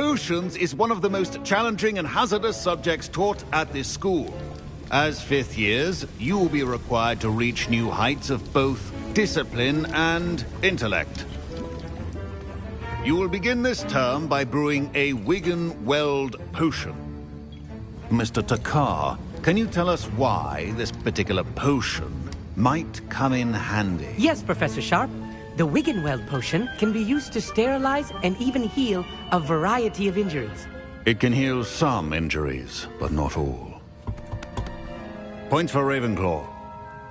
Potions is one of the most challenging and hazardous subjects taught at this school. As fifth years, you will be required to reach new heights of both discipline and intellect. You will begin this term by brewing a Wiggenweld potion. Mr. Takar, can you tell us why this particular potion might come in handy? Yes, Professor Sharp. The Wiggenweld potion can be used to sterilize and even heal a variety of injuries. It can heal some injuries, but not all. Points for Ravenclaw.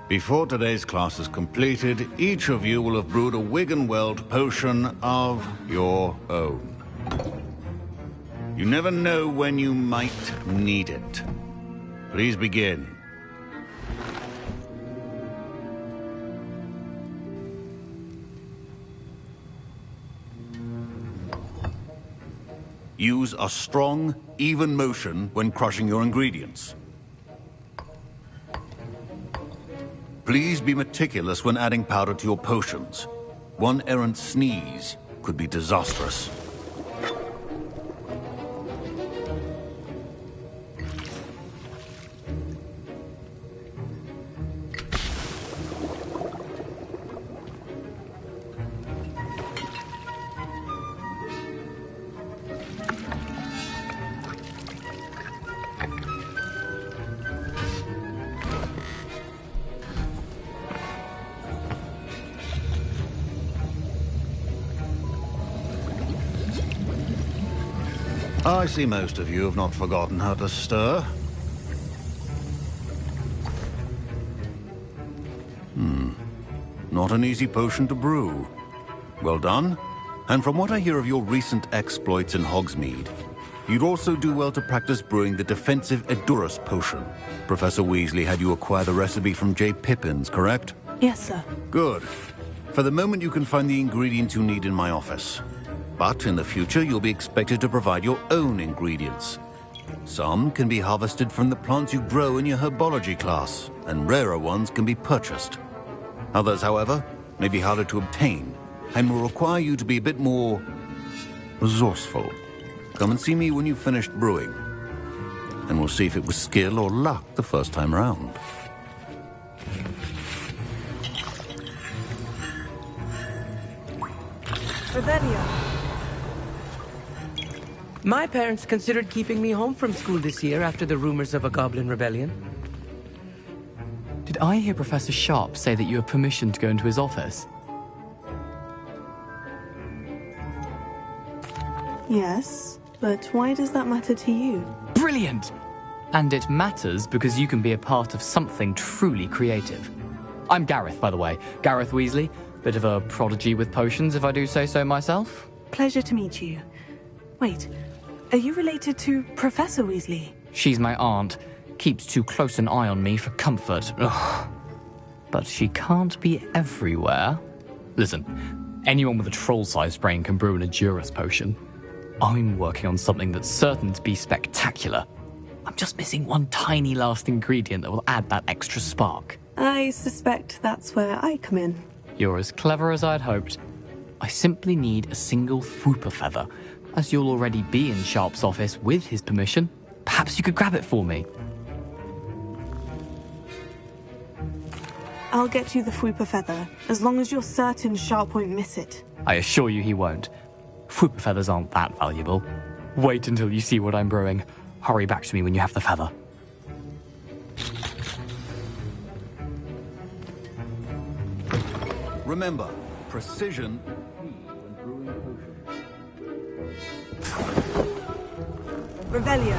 Before today's class is completed, each of you will have brewed a Wiggenweld potion of your own. You never know when you might need it. Please begin. Use a strong, even motion when crushing your ingredients. Please be meticulous when adding powder to your potions. One errant sneeze could be disastrous. I see most of you have not forgotten how to stir. Not an easy potion to brew. Well done. And from what I hear of your recent exploits in Hogsmeade, you'd also do well to practice brewing the defensive Edurus potion. Professor Weasley had you acquire the recipe from J. Pippin's, correct? Yes, sir. Good. For the moment, you can find the ingredients you need in my office. But in the future, you'll be expected to provide your own ingredients. Some can be harvested from the plants you grow in your herbology class, and rarer ones can be purchased. Others, however, may be harder to obtain, and will require you to be a bit more resourceful. Come and see me when you've finished brewing, and we'll see if it was skill or luck the first time round. Revelio. My parents considered keeping me home from school this year after the rumors of a goblin rebellion. Did I hear Professor Sharp say that you have permission to go into his office? Yes, but why does that matter to you? Brilliant! And it matters because you can be a part of something truly creative. I'm Gareth, by the way. Gareth Weasley. Bit of a prodigy with potions, if I do say so myself. Pleasure to meet you. Wait, are you related to Professor Weasley? She's my aunt. Keeps too close an eye on me for comfort. Ugh. But she can't be everywhere. Listen, anyone with a troll-sized brain can brew an Edurus potion. I'm working on something that's certain to be spectacular. I'm just missing one tiny last ingredient that will add that extra spark. I suspect that's where I come in. You're as clever as I'd hoped. I simply need a single Fwooper feather. As you'll already be in Sharp's office with his permission, perhaps you could grab it for me. I'll get you the Fwooper feather, as long as you're certain Sharp won't miss it. I assure you he won't. Fwooper feathers aren't that valuable. Wait until you see what I'm brewing. Hurry back to me when you have the feather. Remember, precision when brewing potions. Revelio.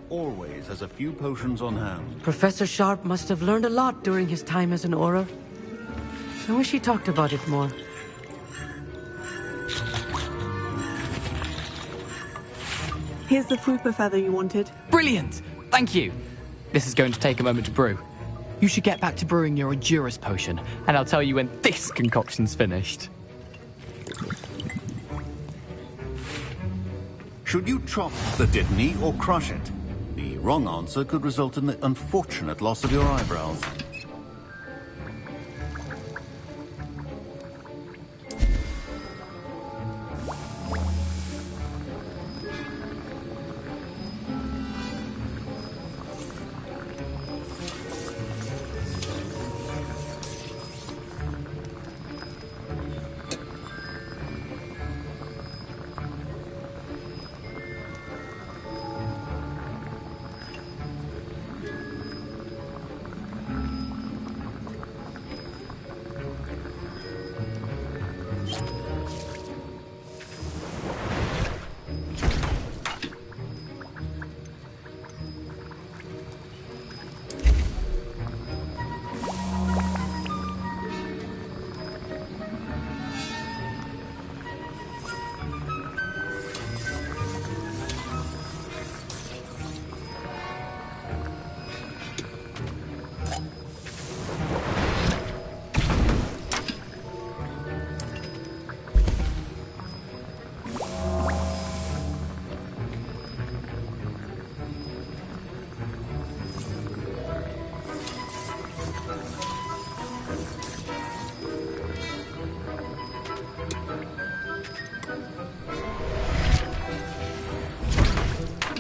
Always has a few potions on hand. Professor Sharp must have learned a lot during his time as an Auror. I wish he talked about it more. Here's the Fwooper feather you wanted. Brilliant! Thank you! This is going to take a moment to brew. You should get back to brewing your Edurus potion, and I'll tell you when this concoction's finished. Should you chop the Dittany or crush it? The wrong answer could result in the unfortunate loss of your eyebrows.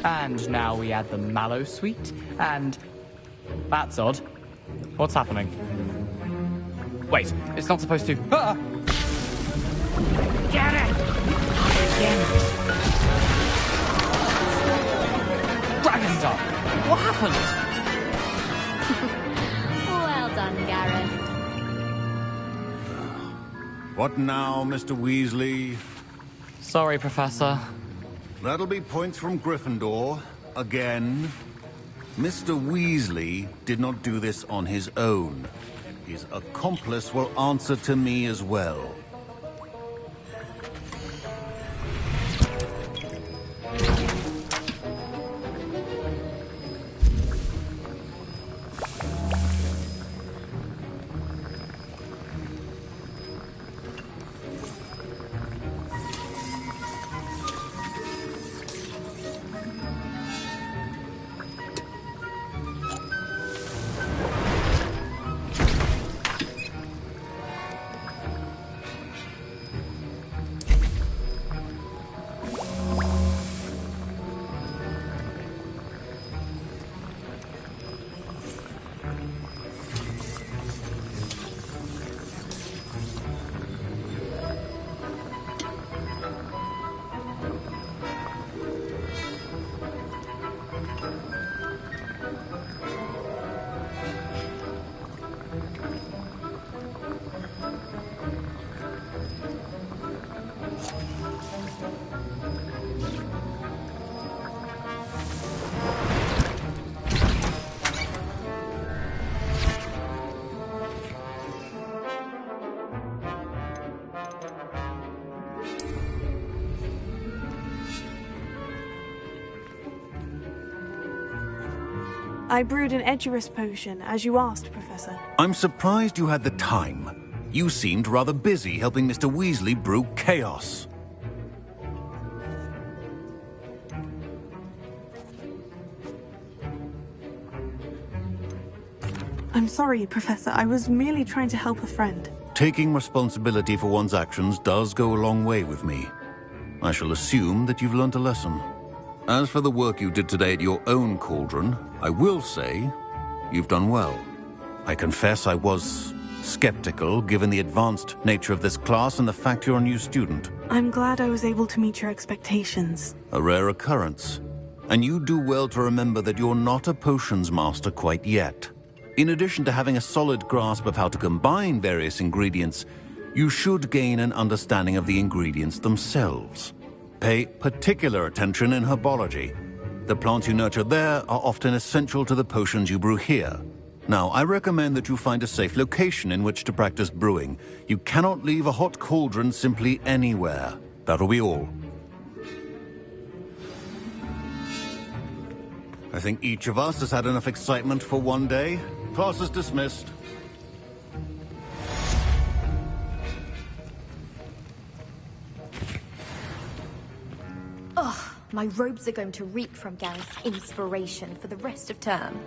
And now we add the mallow sweet, and... That's odd. What's happening? Wait, it's not supposed to... Ah! Get it! Again. Dragon's up! What happened? Well done, Gareth. What now, Mr. Weasley? Sorry, Professor. That'll be points from Gryffindor, again. Mr. Weasley did not do this on his own. His accomplice will answer to me as well. I brewed an Edurus potion, as you asked, Professor. I'm surprised you had the time. You seemed rather busy helping Mr. Weasley brew chaos. I'm sorry, Professor. I was merely trying to help a friend. Taking responsibility for one's actions does go a long way with me. I shall assume that you've learnt a lesson. As for the work you did today at your own cauldron, I will say you've done well. I confess I was skeptical, given the advanced nature of this class and the fact you're a new student. I'm glad I was able to meet your expectations. A rare occurrence. And you do well to remember that you're not a potions master quite yet. In addition to having a solid grasp of how to combine various ingredients, you should gain an understanding of the ingredients themselves. Pay particular attention in herbology. The plants you nurture there are often essential to the potions you brew here. Now, I recommend that you find a safe location in which to practice brewing. You cannot leave a hot cauldron simply anywhere. That'll be all. I think each of us has had enough excitement for one day. Class is dismissed. My robes are going to reek from Gareth's inspiration for the rest of term.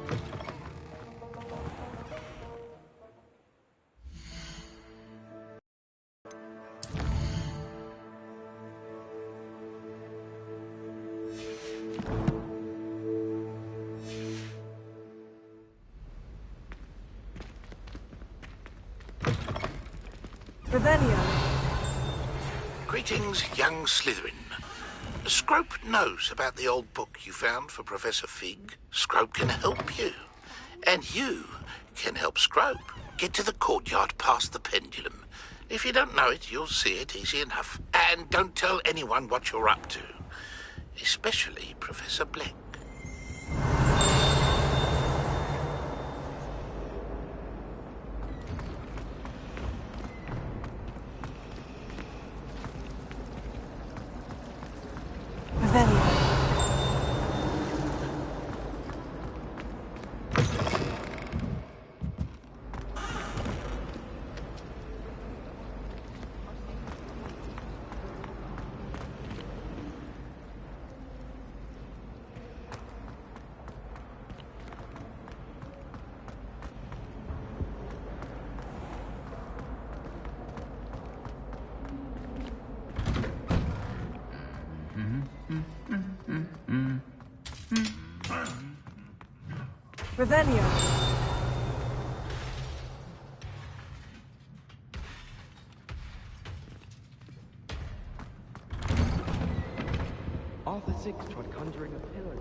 Greetings, young Slytherin. Scrope knows about the old book you found for Professor Fig. Scrope can help you. And you can help Scrope get to the courtyard past the pendulum. If you don't know it, you'll see it easy enough. And don't tell anyone what you're up to. Especially Professor Black. Revelio. Arthur VI tried conjuring a pillow.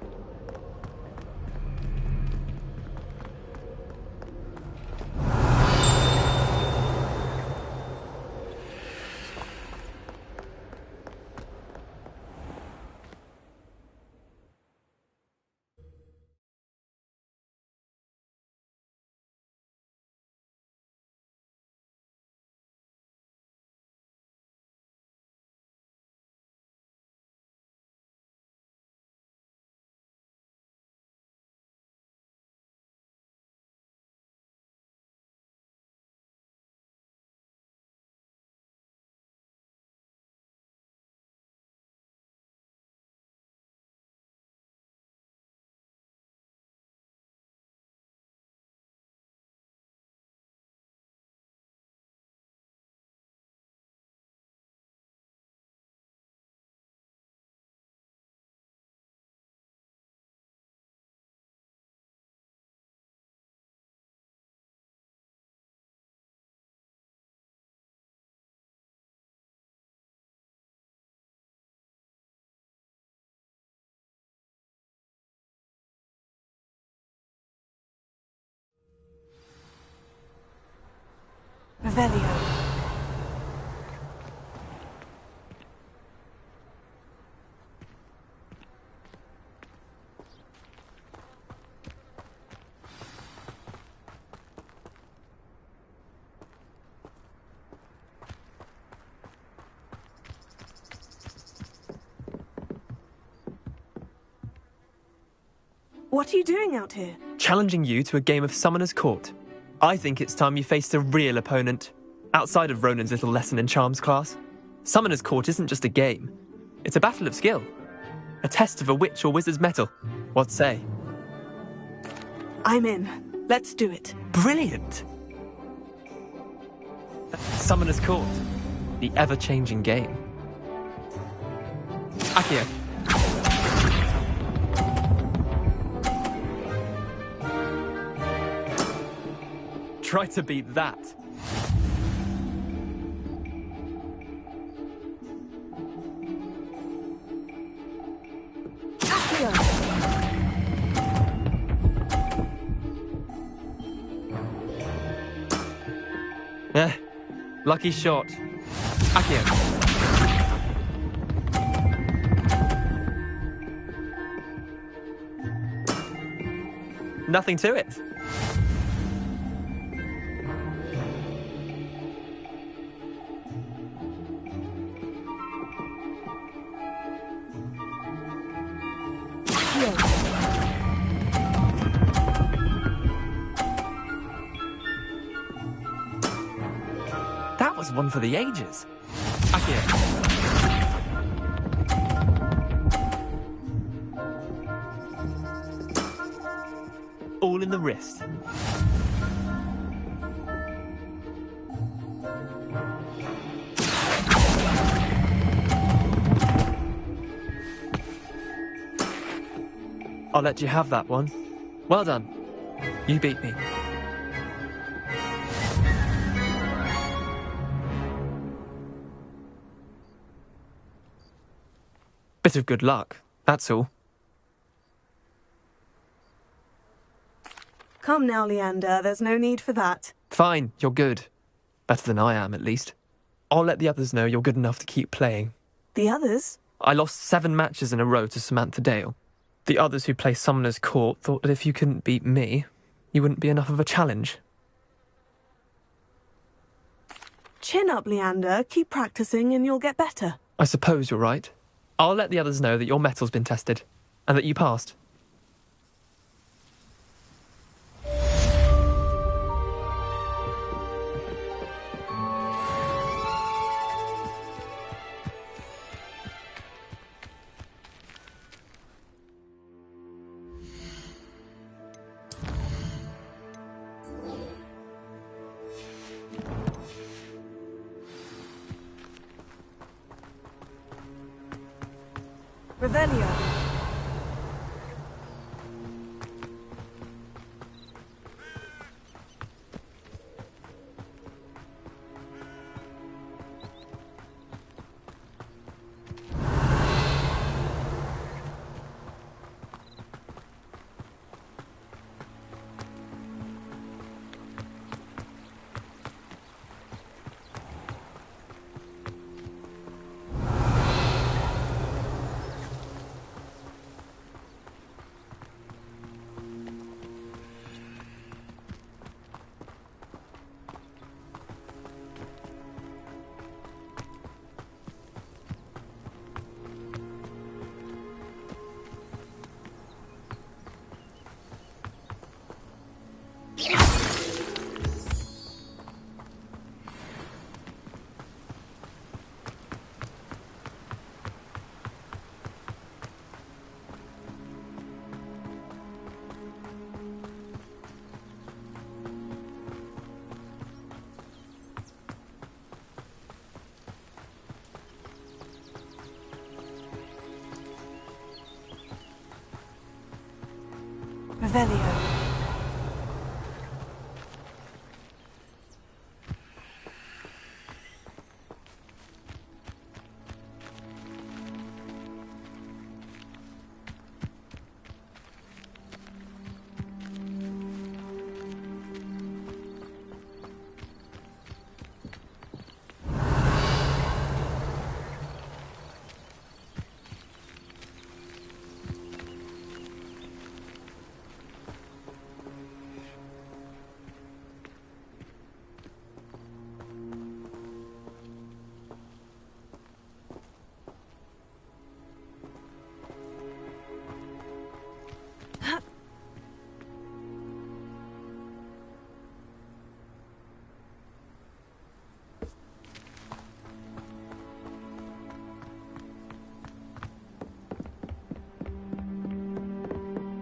Revelio. What are you doing out here? Challenging you to a game of Summoner's Court. I think it's time you faced a real opponent, outside of Ronan's little lesson in charms class. Summoner's Court isn't just a game. It's a battle of skill. A test of a witch or wizard's mettle. What say? I'm in. Let's do it. Brilliant! Summoner's Court. The ever-changing game. Accio. Try to beat that. Lucky shot. Accio. Nothing to it. That was one for the ages. Accio. all in the wrist. I'll let you have that one. Well done. You beat me. Bit of good luck, that's all. Come now, Leander, there's no need for that. Fine, you're good. Better than I am, at least. I'll let the others know you're good enough to keep playing. The others? I lost 7 matches in a row to Samantha Dale. The others who play Summoner's Court thought that if you couldn't beat me, you wouldn't be enough of a challenge. Chin up, Leander. Keep practicing and you'll get better. I suppose you're right. I'll let the others know that your metal's been tested, and that you passed. Revelio. Revelio.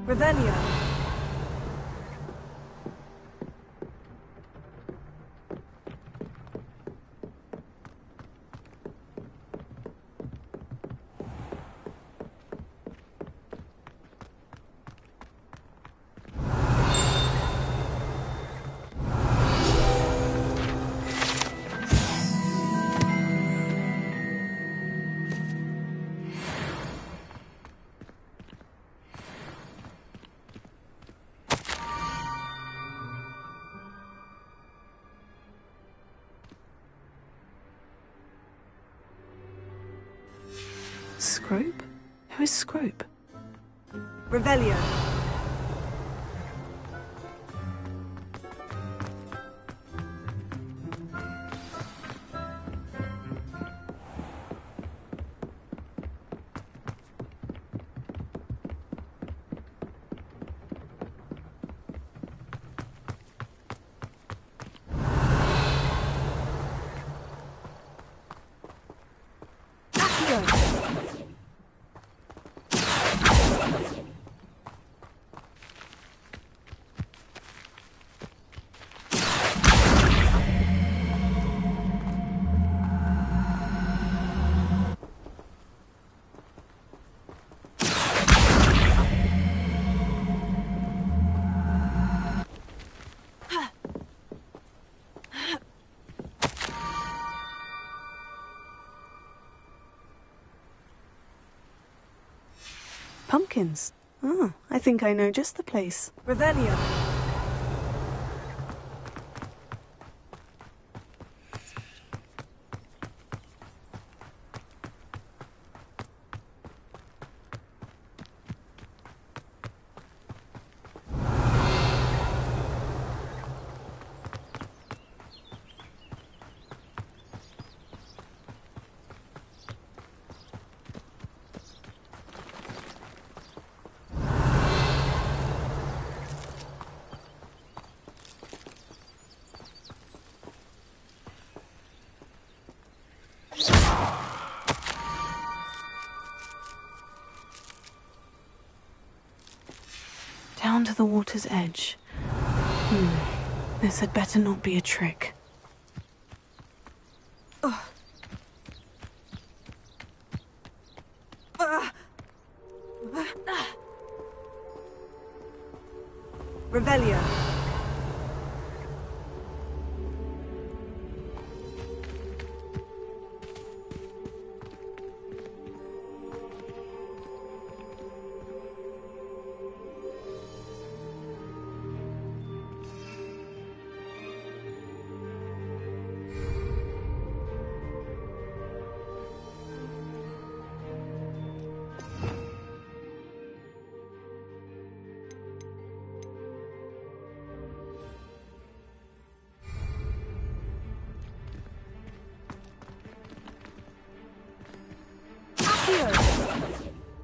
Revelio. Scrope? Who is Scrope? Revelio. Hawkins. Ah, I think I know just the place. Revelio. Down to the water's edge. This had better not be a trick. Revelio.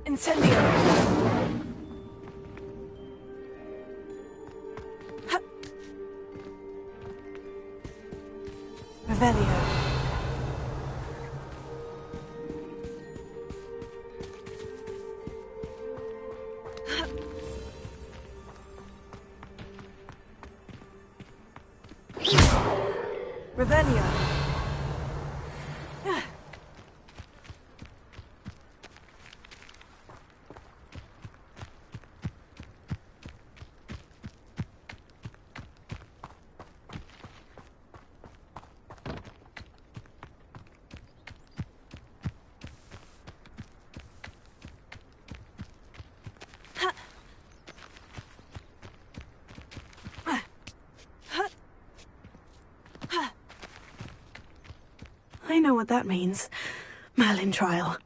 Incendio! Revelio. Revelio. I know what that means. Merlin trial.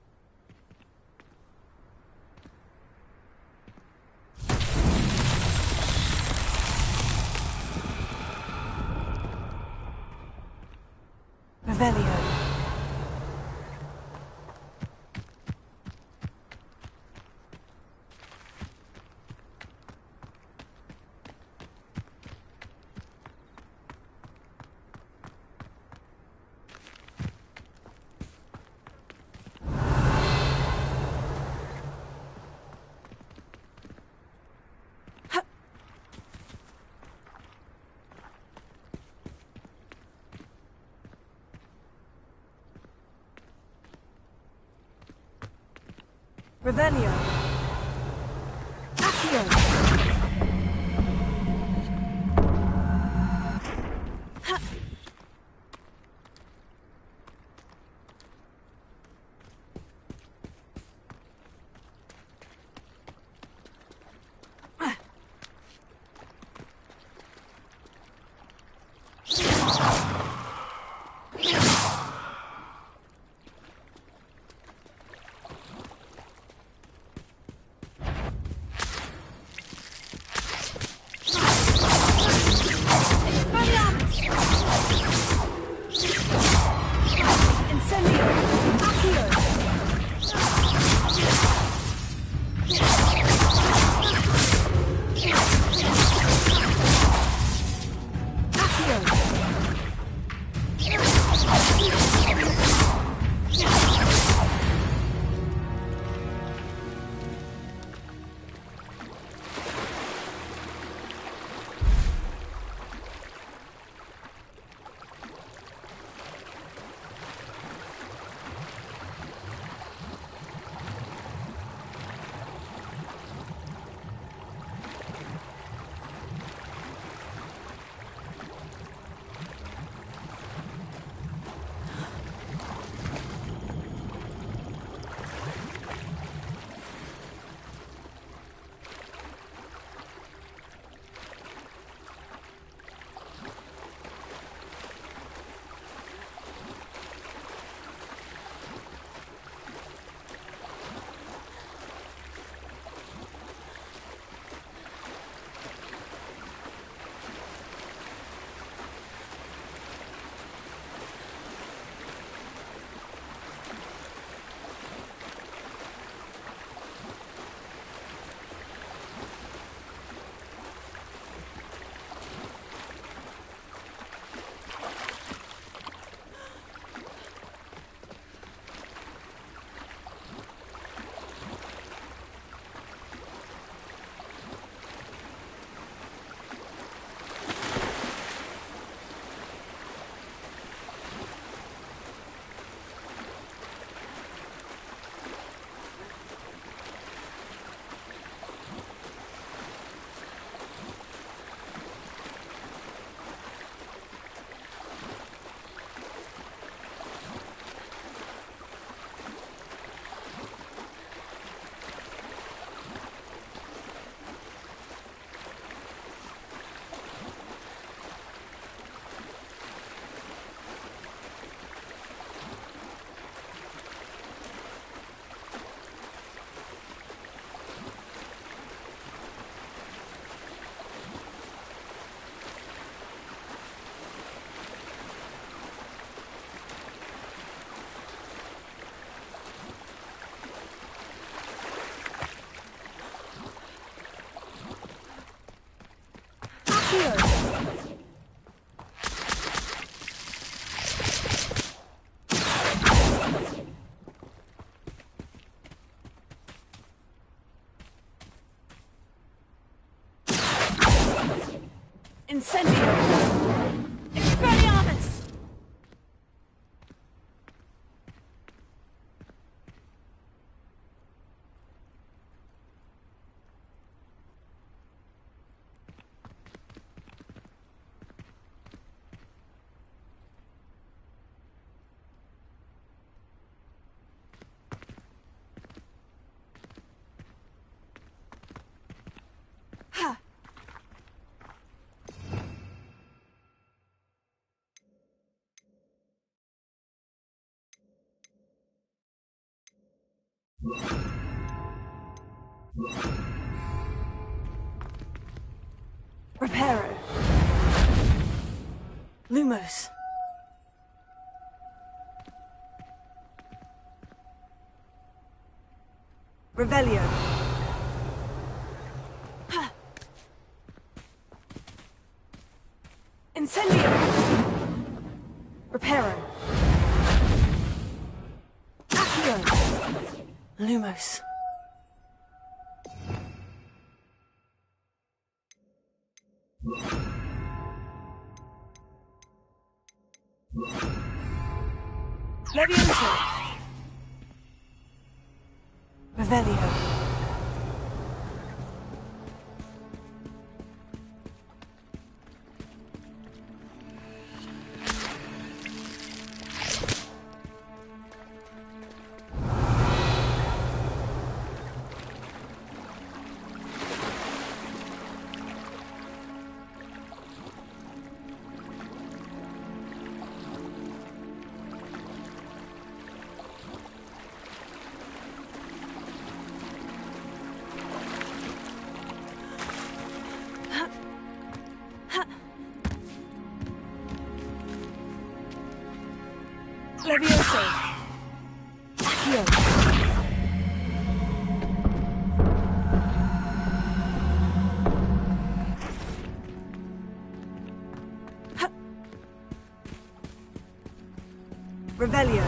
Revelio. Revelio. Accio. Incendio! Expelliarmus! Ha! Reparo. Lumos. Revelio. Ha. Incendio. Reparo. Accio. Lumos. Levioso. Revelio. Levioso. Accio. Ha. Revelio.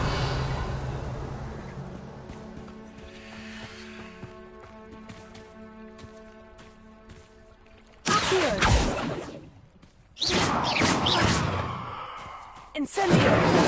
Accio. Incendio.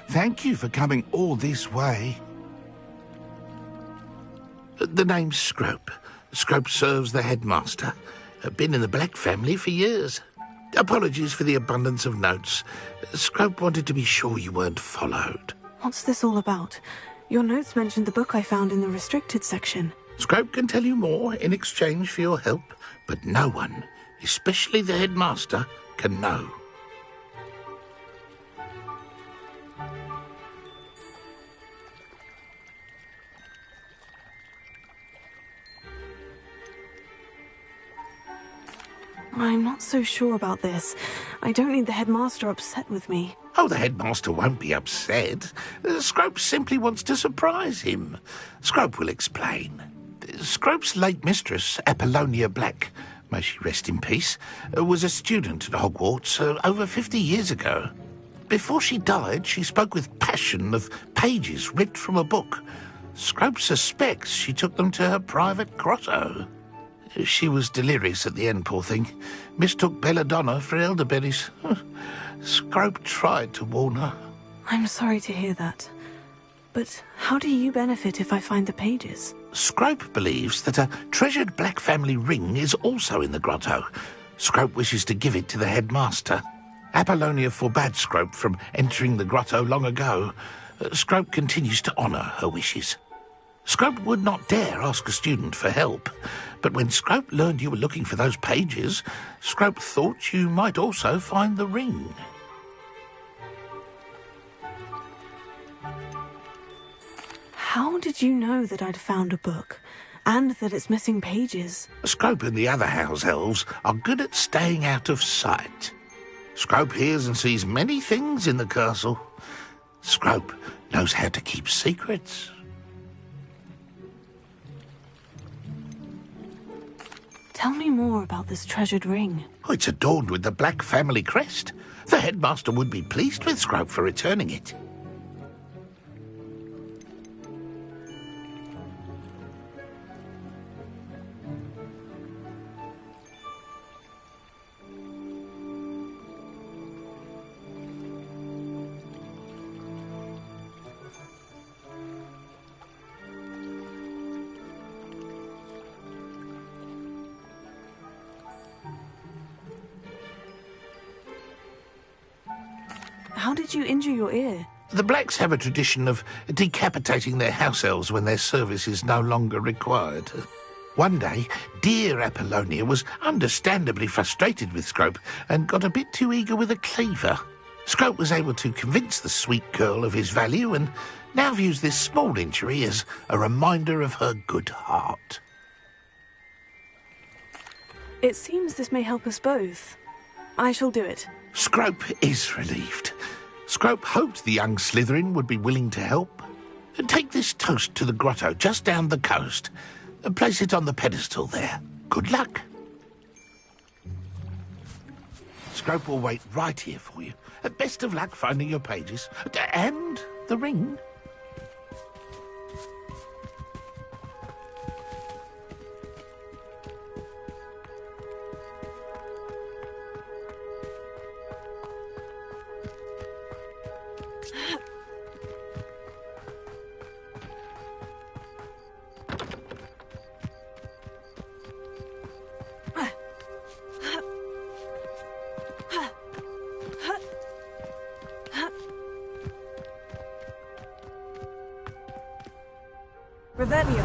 Thank you for coming all this way. The name's Scrope. Scrope serves the headmaster. Been in the Black family for years. Apologies for the abundance of notes. Scrope wanted to be sure you weren't followed. What's this all about? Your notes mentioned the book I found in the restricted section. Scrope can tell you more in exchange for your help, but no one, especially the headmaster, can know. I'm not so sure about this. I don't need the headmaster upset with me. Oh, the headmaster won't be upset. Scrope simply wants to surprise him. Scrope will explain. Scrope's late mistress, Apollonia Black, may she rest in peace, was a student at Hogwarts over 50 years ago. Before she died, she spoke with passion of pages ripped from a book. Scrope suspects she took them to her private grotto. She was delirious at the end, poor thing. Mistook belladonna for elderberries. Scrope tried to warn her. I'm sorry to hear that. But how do you benefit if I find the pages? Scrope believes that a treasured Black family ring is also in the grotto. Scrope wishes to give it to the headmaster. Apollonia forbade Scrope from entering the grotto long ago. Scrope continues to honour her wishes. Scrope would not dare ask a student for help, but when Scrope learned you were looking for those pages, Scrope thought you might also find the ring. How did you know that I'd found a book, and that it's missing pages? Scrope and the other house elves are good at staying out of sight. Scrope hears and sees many things in the castle. Scrope knows how to keep secrets. Tell me more about this treasured ring. Oh, it's adorned with the Black family crest. The headmaster would be pleased with Scrope for returning it. How did you injure your ear? The Blacks have a tradition of decapitating their house elves when their service is no longer required. One day, dear Apollonia was understandably frustrated with Scrope and got a bit too eager with a cleaver. Scrope was able to convince the sweet girl of his value and now views this small injury as a reminder of her good heart. It seems this may help us both. I shall do it. Scrope is relieved. Scrope hoped the young Slytherin would be willing to help. Take this toast to the grotto just down the coast and place it on the pedestal there. Good luck. Scrope will wait right here for you. Best of luck finding your pages. And the ring. Revelio.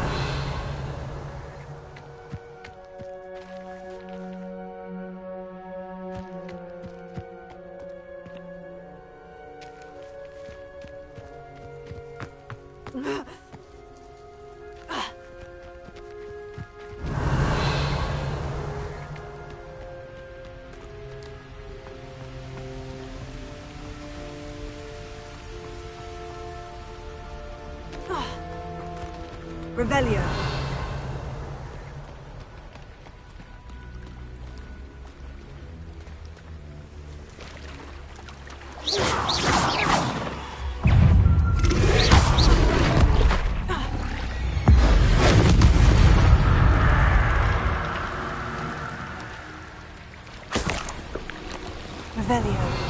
Revelio. Revelio.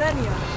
Revelio.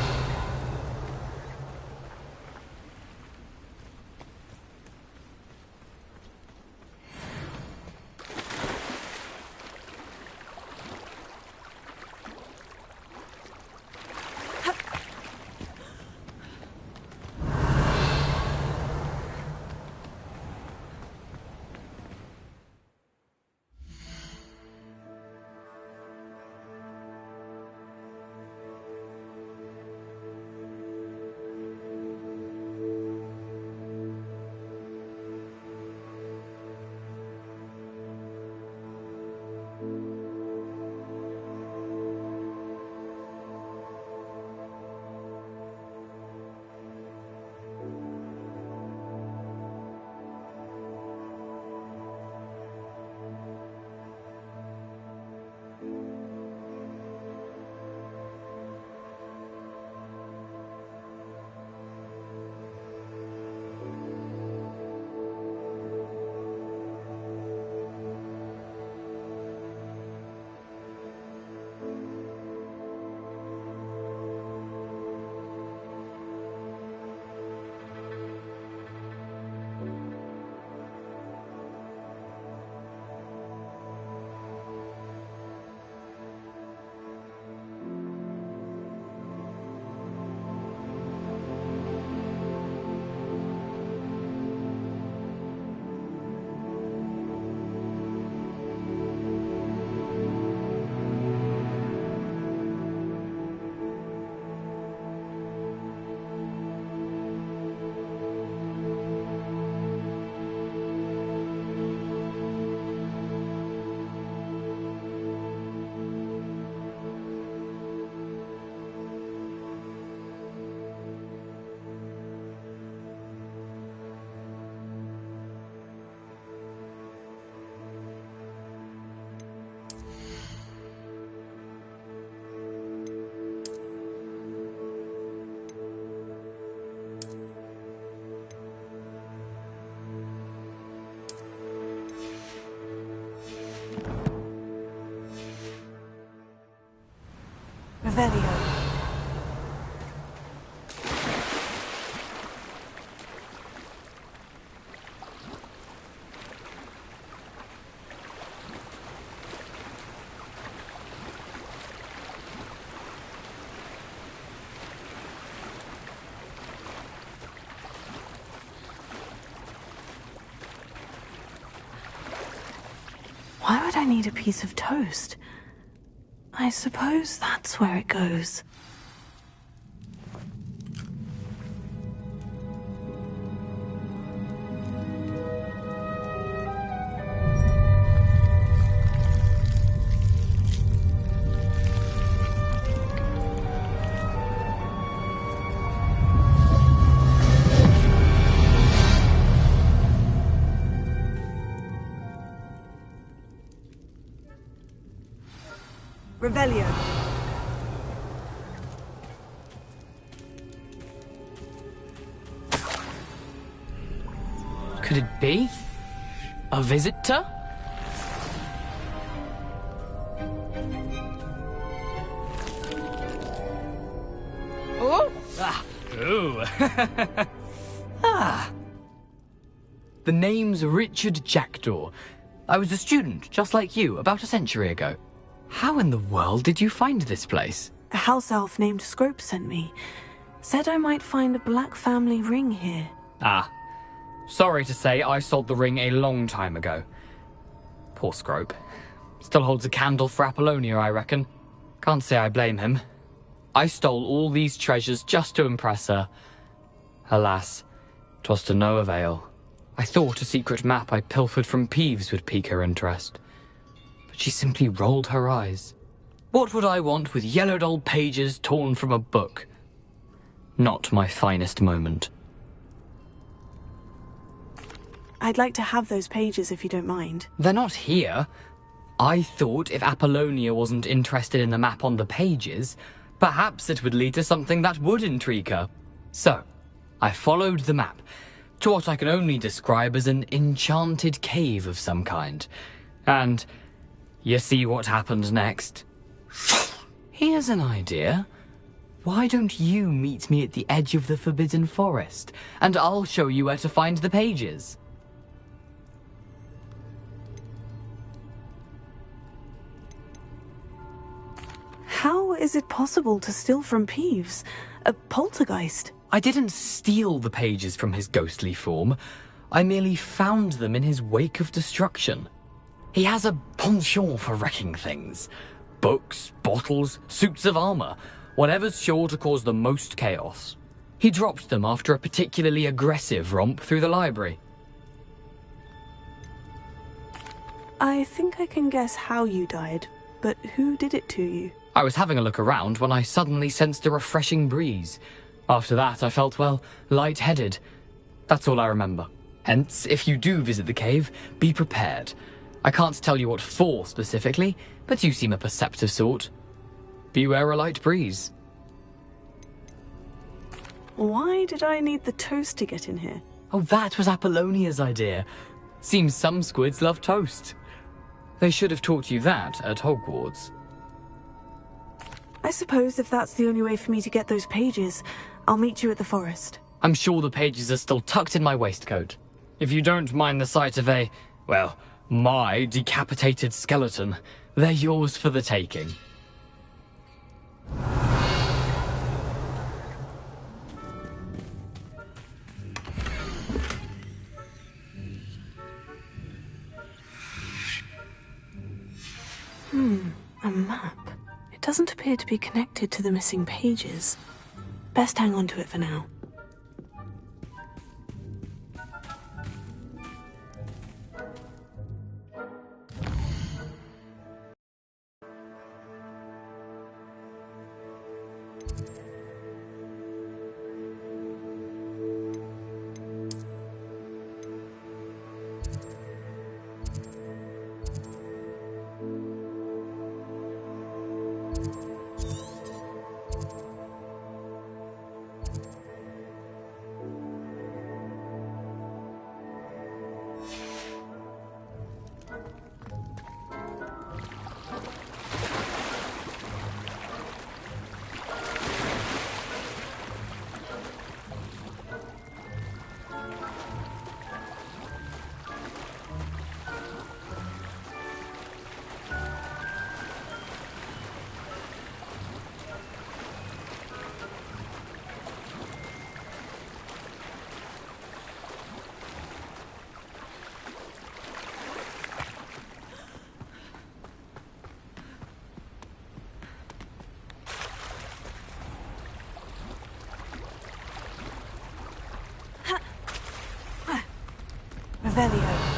Revelio. Why would I need a piece of toast? I suppose that's where it goes. Revelio. Could it be? A visitor? Oh! Ah! Ooh! Ah! The name's Richard Jackdaw. I was a student, just like you, about a century ago. How in the world did you find this place? A house elf named Scrope sent me. Said I might find a black family ring here. Ah. Sorry to say, I sold the ring a long time ago. Poor Scrope. Still holds a candle for Apollonia, I reckon. Can't say I blame him. I stole all these treasures just to impress her. Alas, 'twas to no avail. I thought a secret map I pilfered from Peeves would pique her interest. But she simply rolled her eyes. What would I want with yellowed old pages torn from a book? Not my finest moment. I'd like to have those pages if you don't mind. They're not here. I thought if Apollonia wasn't interested in the map on the pages, perhaps it would lead to something that would intrigue her. So, I followed the map to what I can only describe as an enchanted cave of some kind. And you see what happened next? Here's an idea. Why don't you meet me at the edge of the Forbidden Forest, and I'll show you where to find the pages? How is it possible to steal from Peeves? A poltergeist? I didn't steal the pages from his ghostly form. I merely found them in his wake of destruction. He has a penchant for wrecking things. Books, bottles, suits of armor, whatever's sure to cause the most chaos. He dropped them after a particularly aggressive romp through the library. I think I can guess how you died, but who did it to you? I was having a look around when I suddenly sensed a refreshing breeze. After that, I felt, well, lightheaded. That's all I remember. Hence, if you do visit the cave, be prepared. I can't tell you what for specifically, but you seem a perceptive sort. Beware a light breeze. Why did I need the toast to get in here? Oh, that was Apollonia's idea. Seems some squids love toast. They should have taught you that at Hogwarts. I suppose if that's the only way for me to get those pages, I'll meet you at the forest. I'm sure the pages are still tucked in my waistcoat. If you don't mind the sight of a, well, my decapitated skeleton, they're yours for the taking. A map. It doesn't appear to be connected to the missing pages. Best hang on to it for now. Revelio.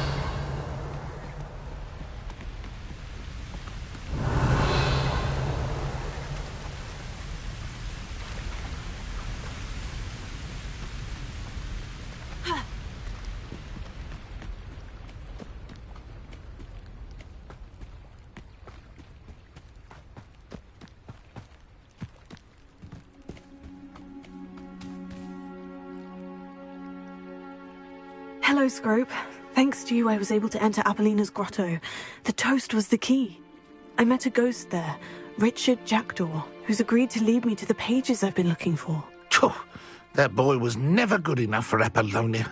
Hello, Scrope. Thanks to you, I was able to enter Apollina's grotto. The toast was the key. I met a ghost there, Richard Jackdaw, who's agreed to lead me to the pages I've been looking for. Phew, that boy was never good enough for Apollonia.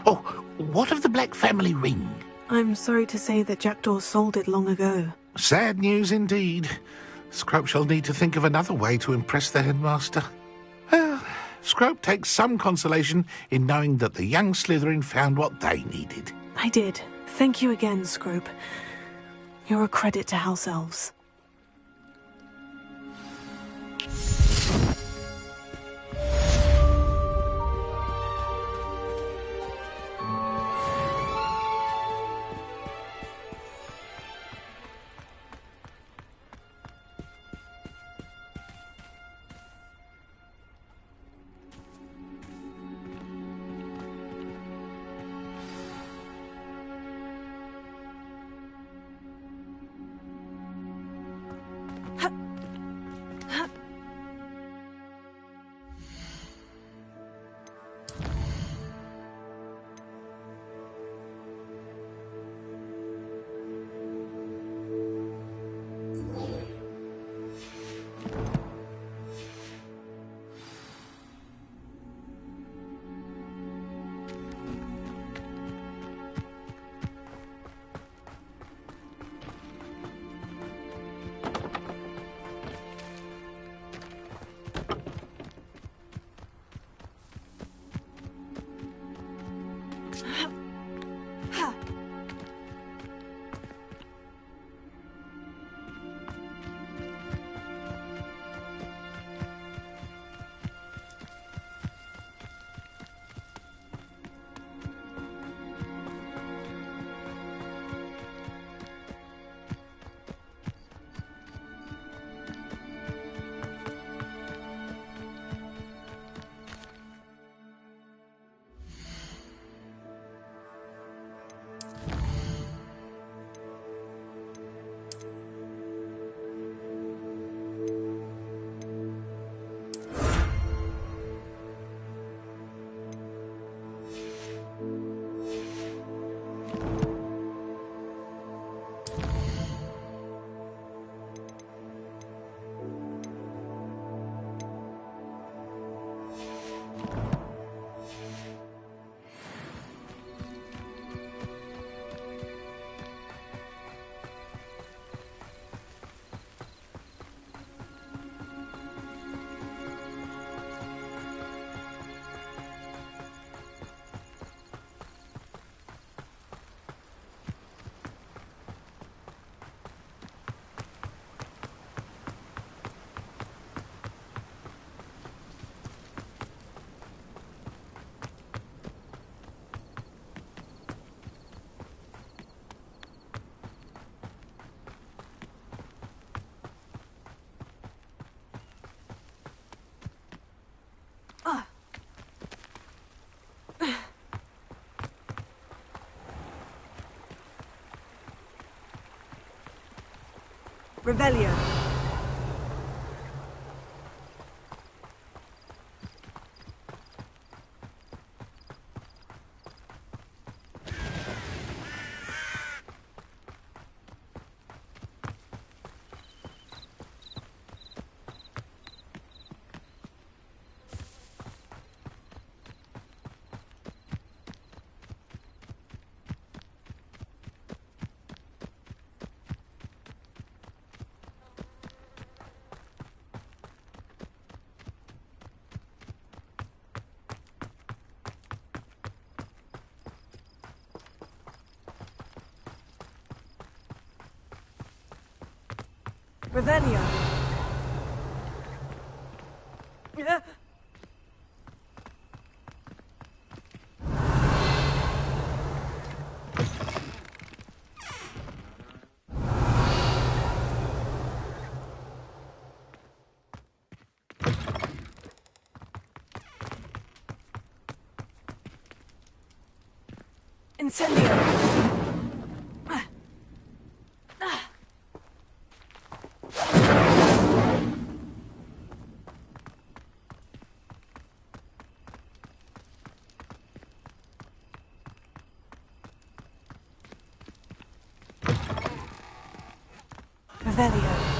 Oh, what of the Black family ring? I'm sorry to say that Jackdaw sold it long ago. Sad news indeed. Scrope shall need to think of another way to impress the headmaster. Well, Scrope takes some consolation in knowing that the young Slytherin found what they needed. I did. Thank you again, Scrope. You're a credit to House Elves. Revelio. Revelio. Incendio. Revelio.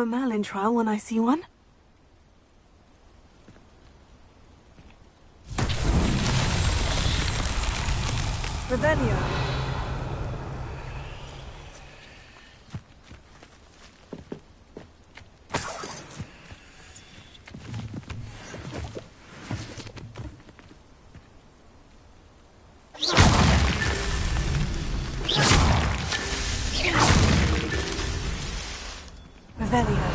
a Merlin trial when I see one. Revelio. Revelio.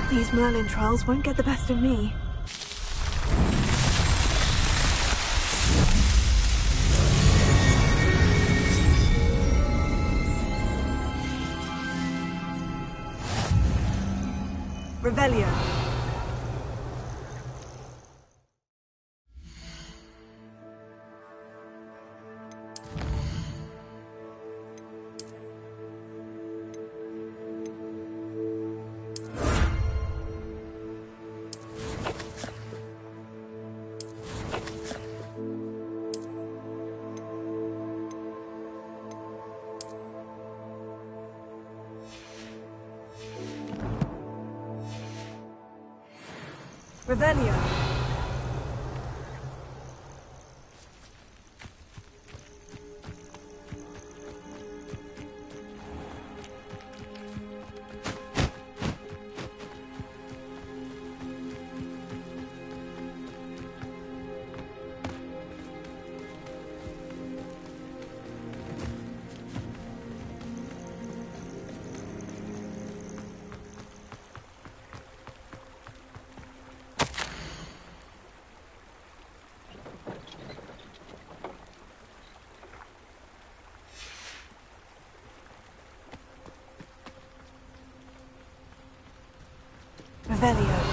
These Merlin trials won't get the best of me. Revelio. Revelio. Revelio.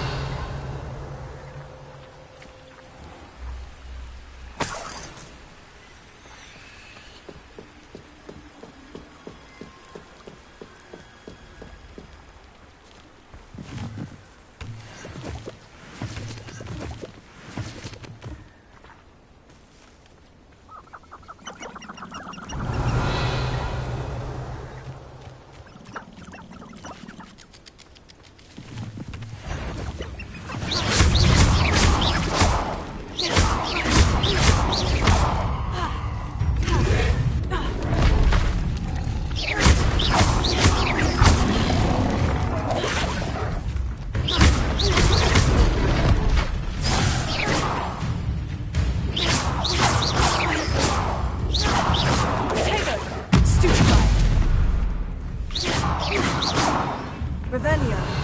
Revelio.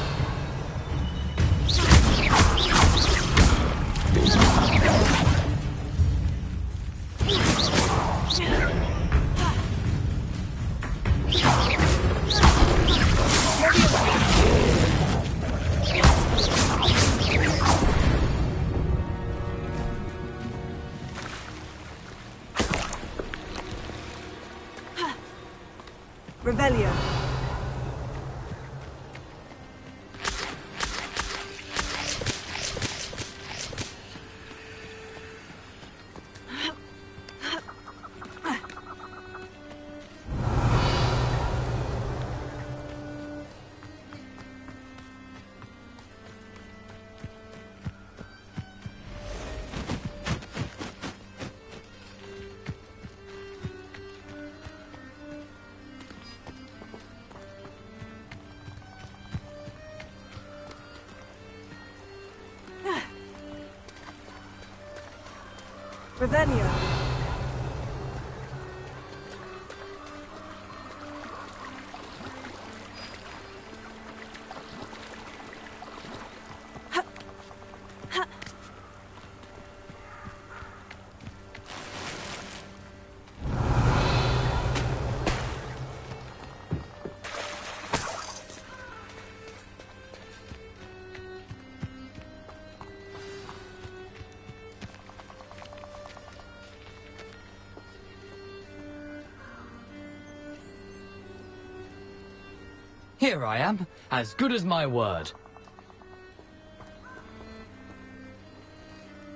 Revelio. Revelio. Here I am, as good as my word.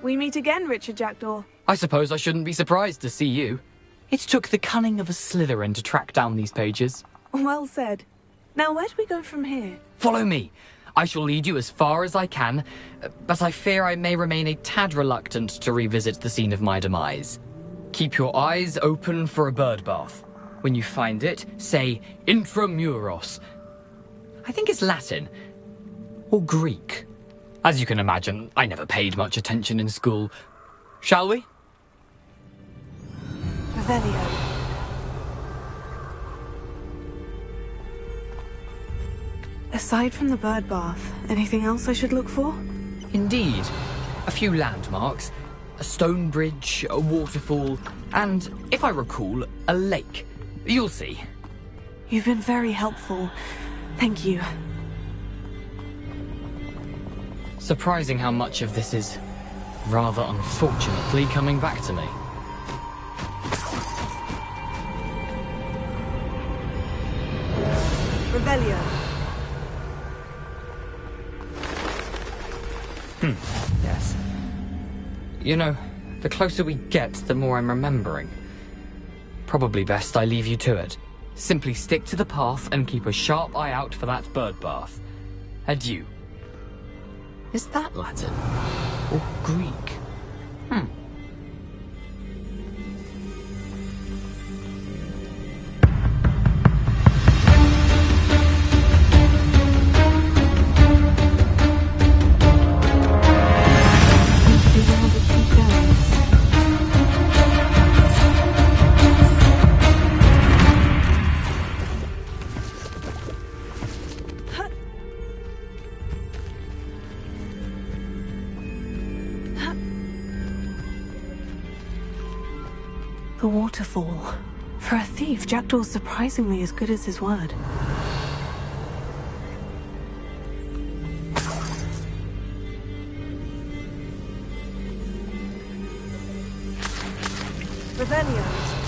We meet again, Richard Jackdaw. I suppose I shouldn't be surprised to see you. It took the cunning of a Slytherin to track down these pages. Well said. Now, where do we go from here? Follow me. I shall lead you as far as I can, but I fear I may remain a tad reluctant to revisit the scene of my demise. Keep your eyes open for a bird bath. When you find it, say intramuros. I think it's Latin. Or Greek. As you can imagine, I never paid much attention in school. Shall we? Revelio. Aside from the bird bath, anything else I should look for? Indeed. A few landmarks. A stone bridge, a waterfall, and, if I recall, a lake. You'll see. You've been very helpful. Thank you. Surprising how much of this is, rather unfortunately, coming back to me. Revelio. Yes. You know, the closer we get, the more I'm remembering. Probably best I leave you to it. Simply stick to the path and keep a sharp eye out for that bird bath. Adieu. Is that Latin? Or Greek? The waterfall. For a thief, Jackdaw's surprisingly as good as his word. Revelio.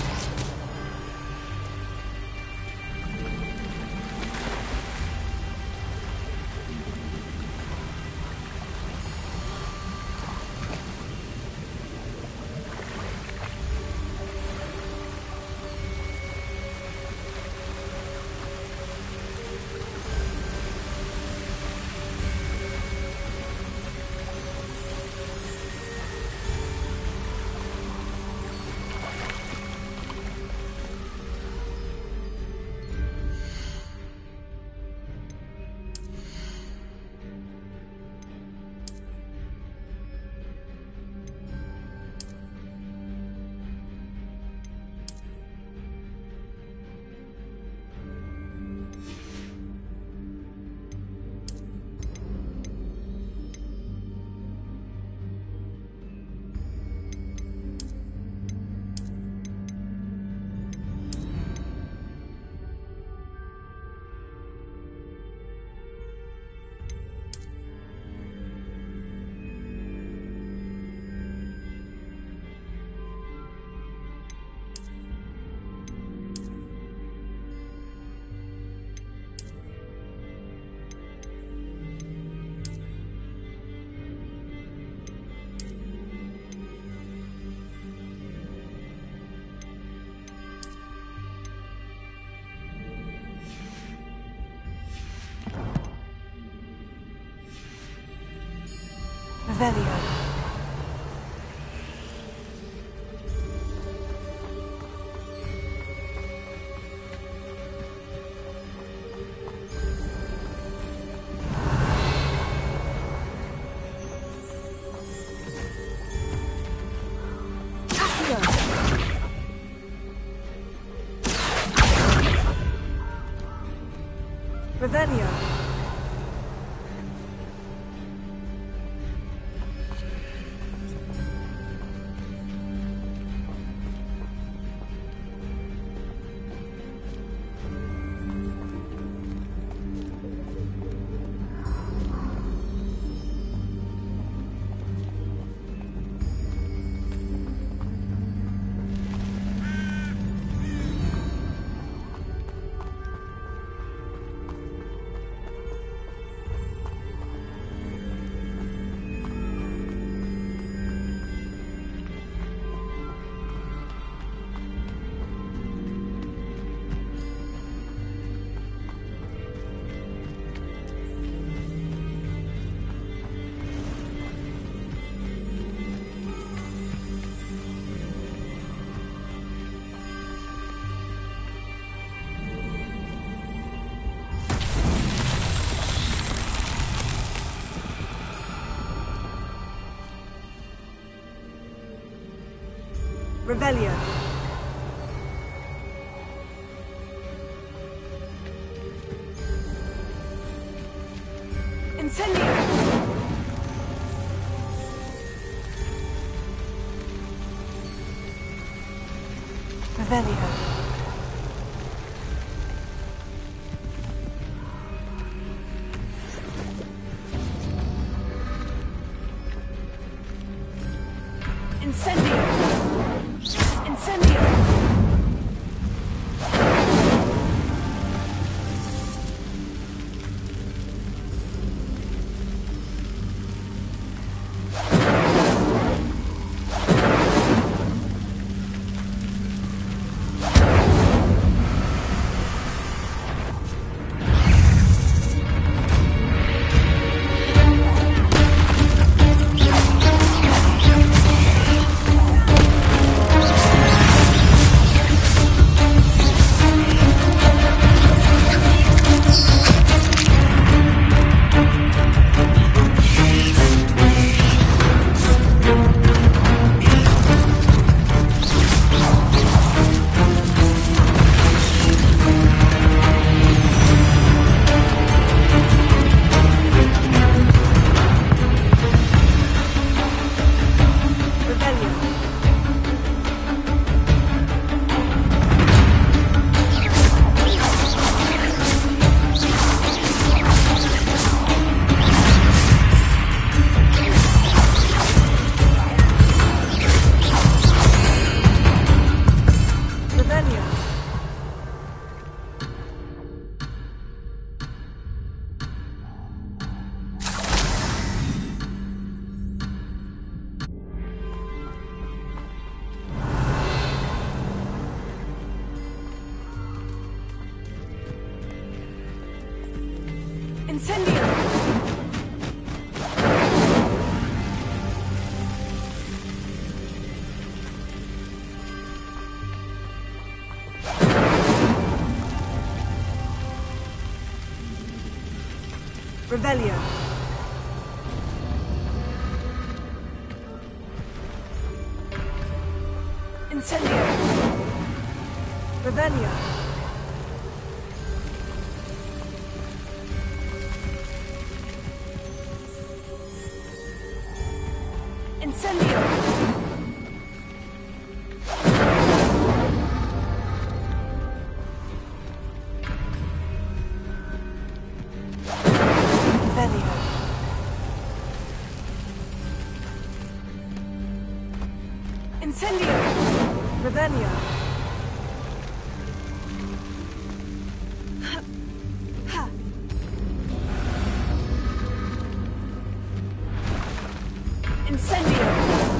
Revelio. Revelio. Revelio. Incendio. Revelio. Incendio. Incendio. Incendio! Revelio. Incendio. Revelio. Incendio! Revelio. Incendio! Revelio. Incendio!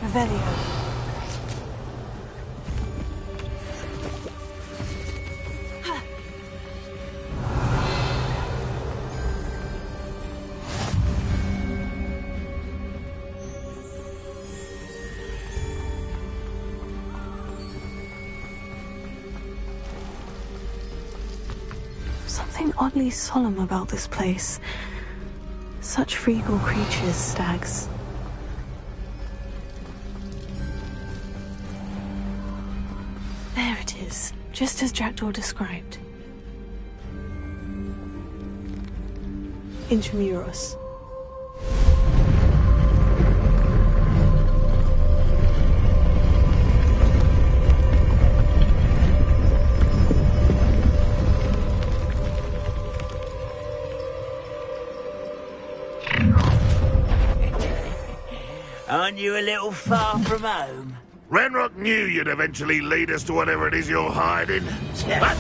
Revelio. Something oddly solemn about this place. Such regal creatures, stags. There it is, just as Jackdaw described. Intramuros. Aren't you a little far from home? Ranrock knew you'd eventually lead us to whatever it is you're hiding. Attack!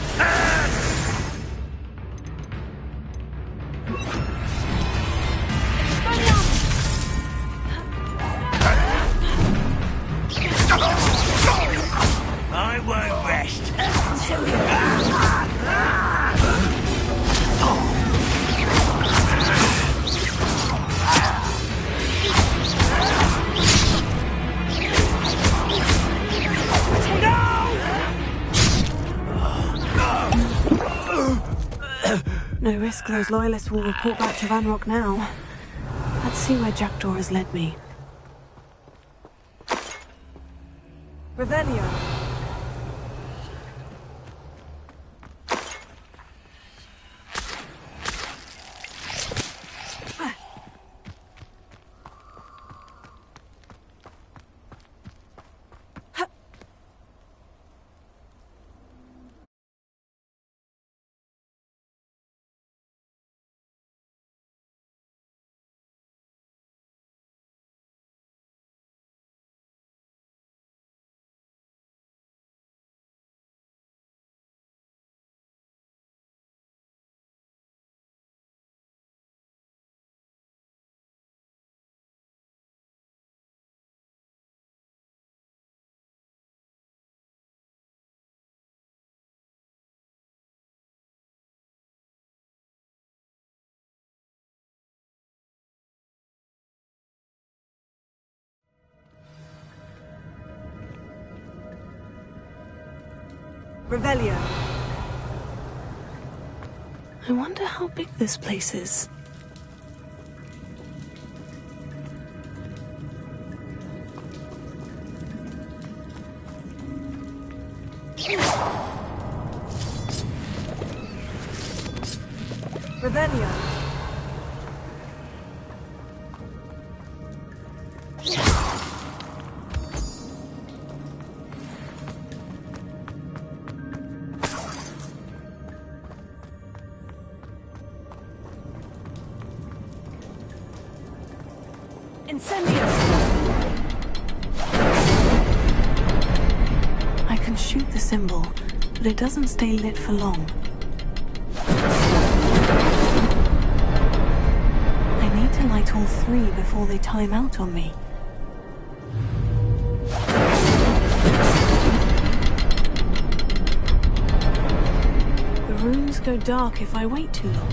I won't rest. No risk those loyalists will report back to Ranrock now. Let's see where Jackdaw has led me. Revelio. Revelio. I wonder how big this place is. Revelio. I can shoot the symbol, but it doesn't stay lit for long. I need to light all three before they time out on me. The rooms go dark if I wait too long.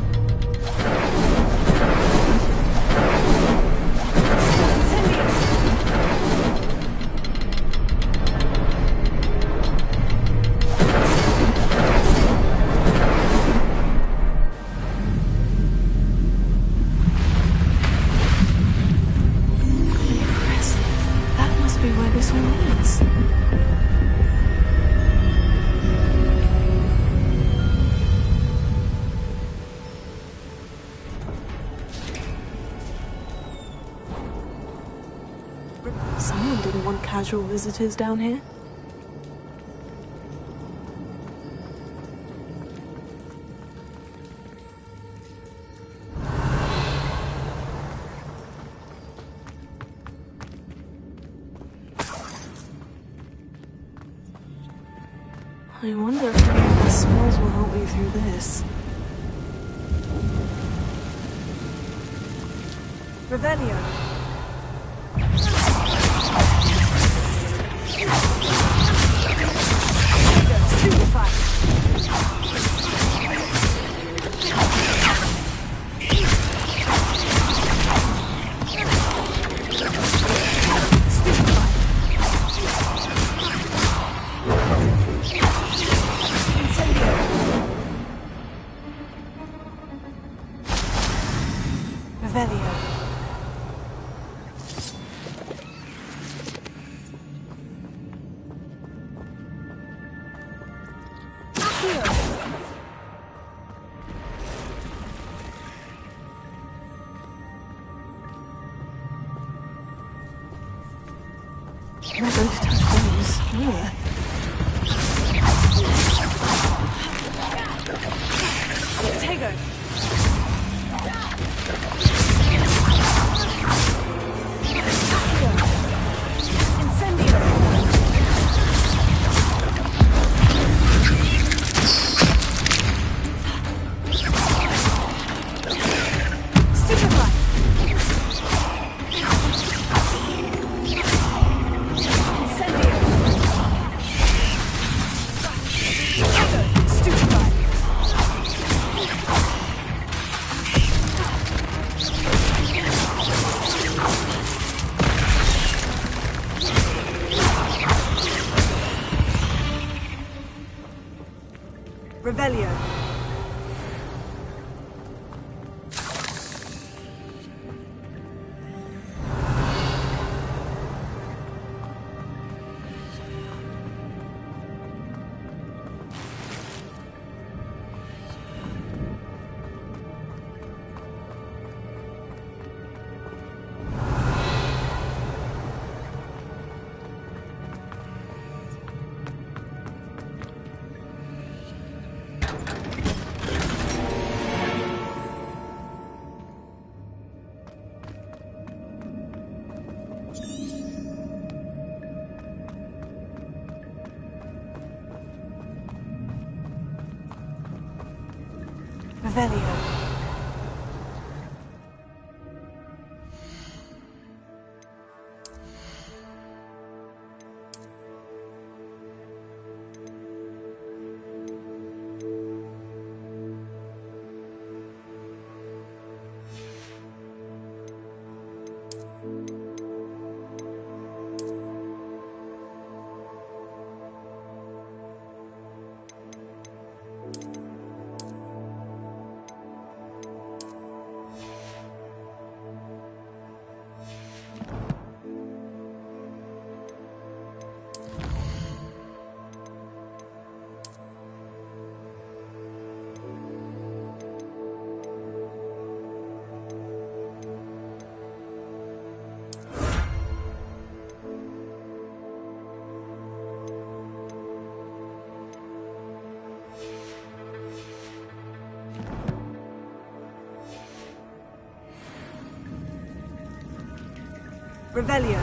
Someone didn't want casual visitors down here. I wonder if any of the spells will help me through this. Revelio. I'm not going to touch those. Ugh. Tego. Incendio. Revelio. Revelio. Revelio.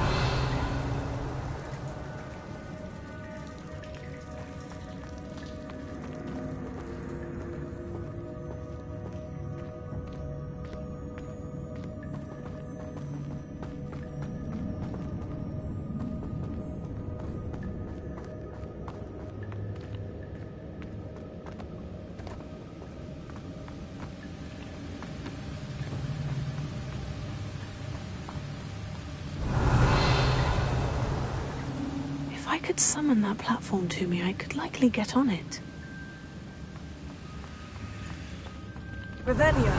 If I could summon that platform to me, I could likely get on it. Revelio.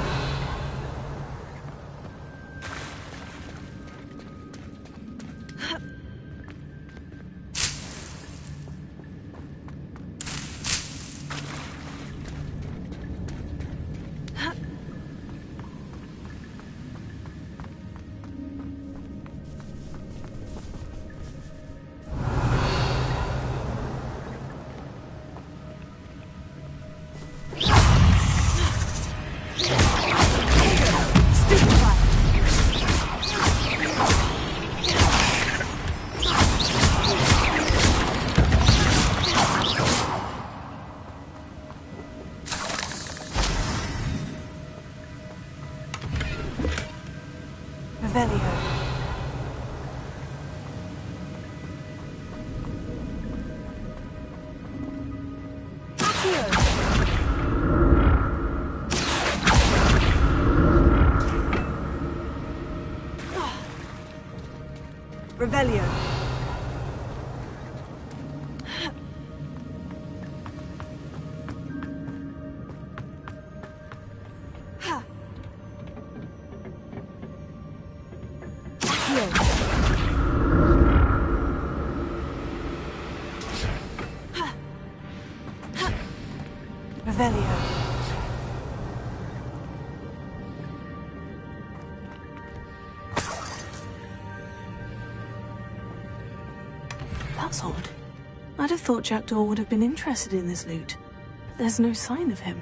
Revelio. Revelio. Revelio. That's odd. I'd have thought Jackdaw would have been interested in this loot. There's no sign of him.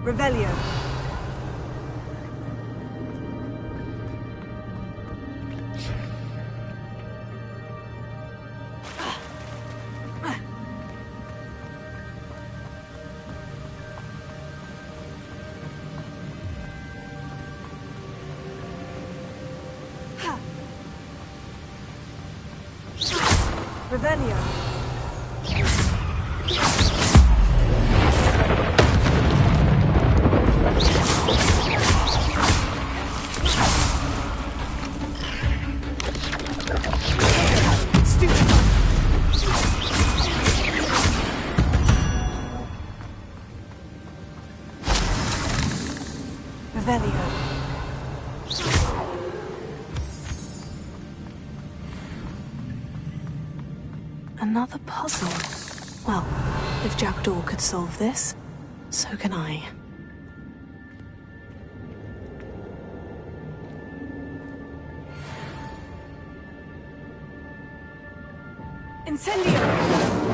Revelio. Revelio. Revelio. Another puzzle. Well, if Jackdaw could solve this, so can I. Incendio!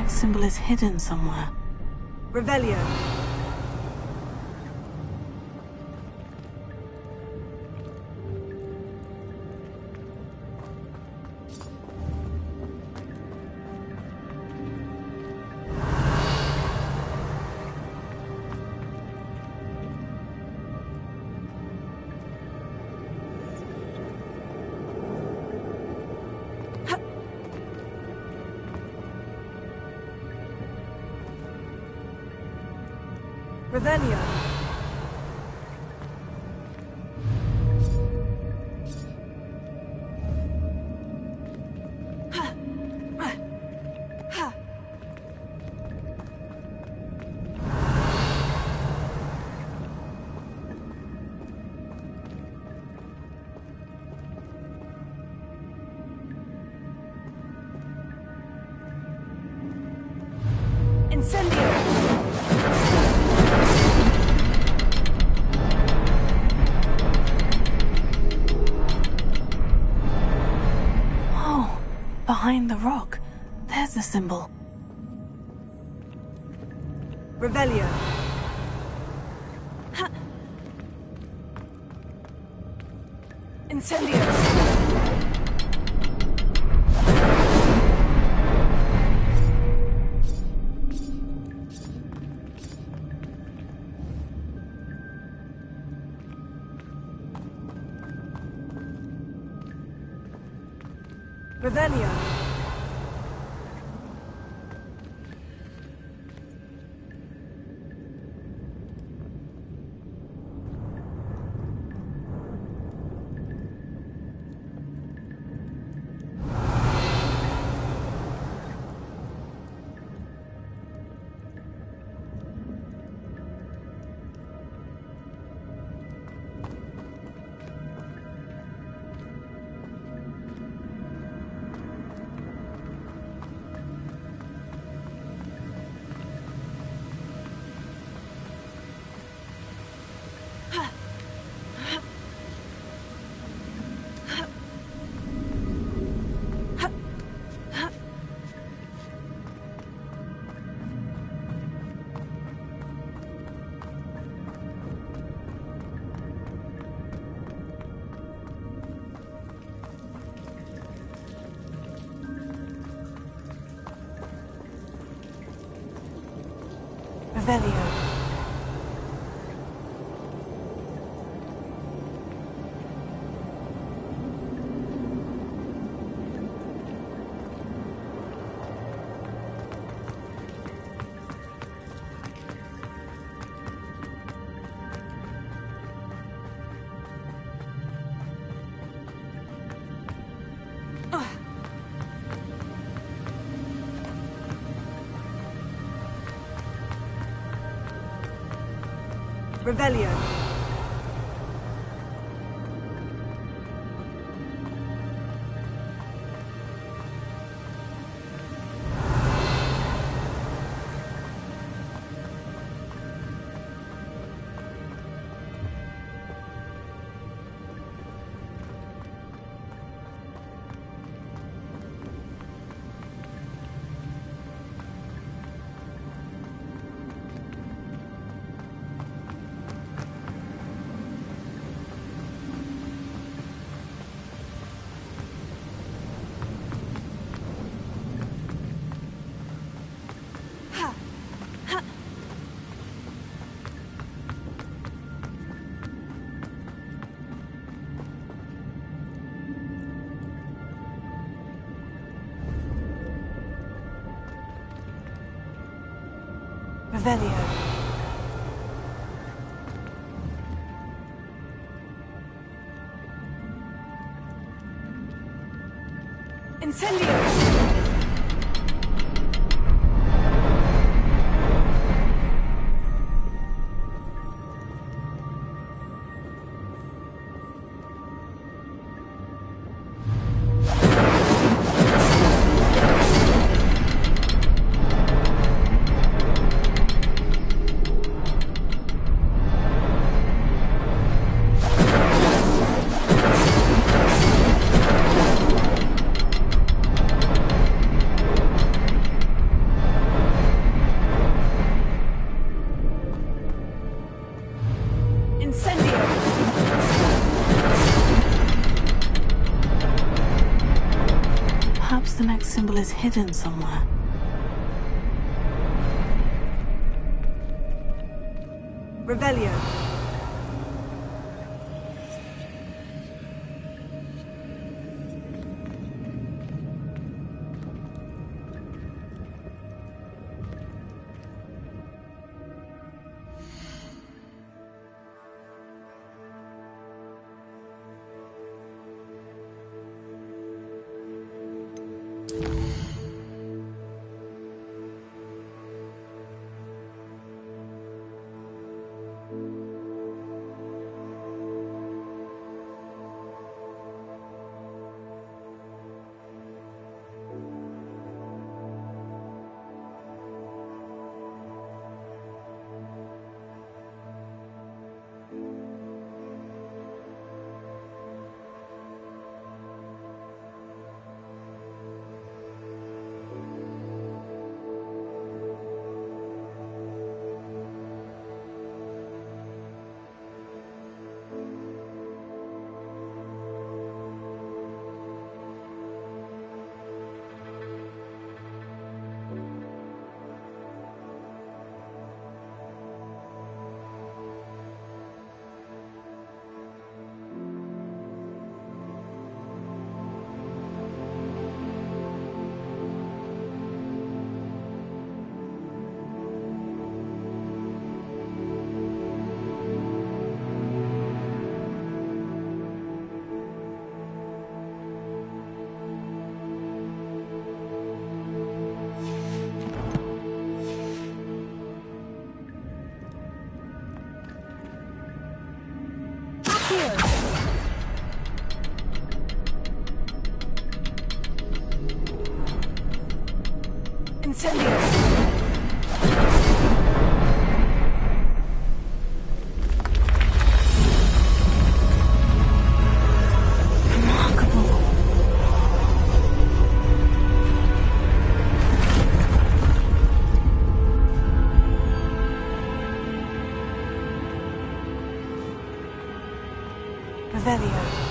Symbol is hidden somewhere. Revelio. Revelio. Incendio! Behind the rock, there's the symbol. Revelio. Ha. Incendio. Revelio. Revelio. Revelio. Revelio. Incendio! Perhaps the next symbol is hidden somewhere. Revelio. Incendio! Revelio.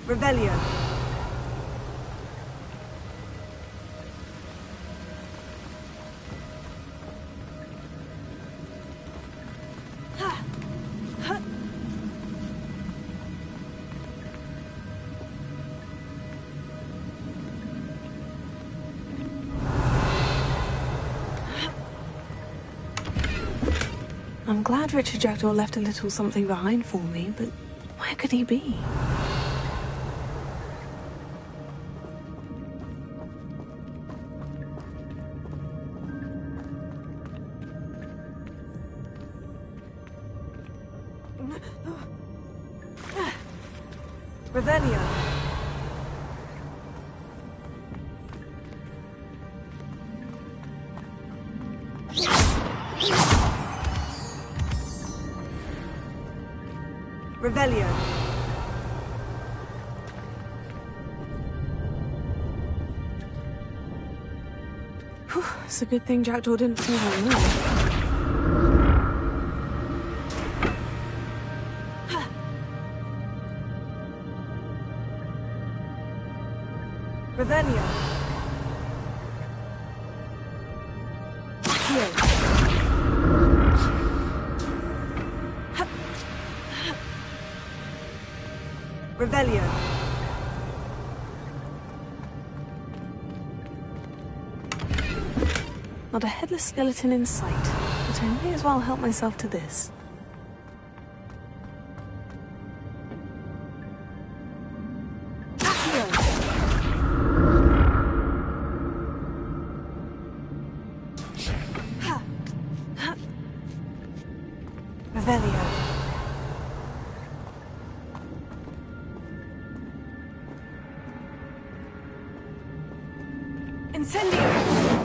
Revelio. I'm glad Richard Jackdaw left a little something behind for me, but where could he be? Revelio. Revelio. Whew, it's a good thing Jackdaw didn't fall on me. Revelio. Here. Revelio. Not a headless skeleton in sight, but I may as well help myself to this. Revelio. Incendio.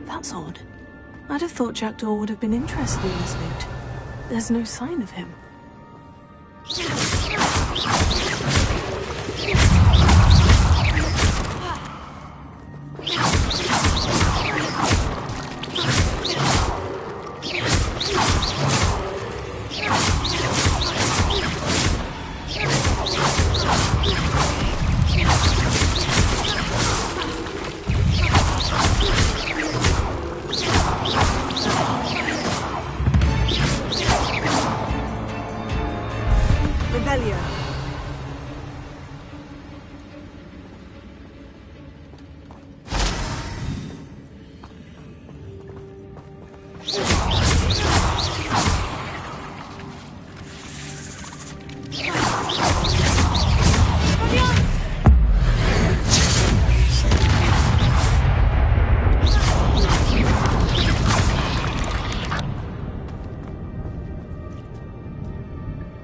That's odd. I'd have thought Jackdaw would have been interested in this loot. There's no sign of him. Revelio.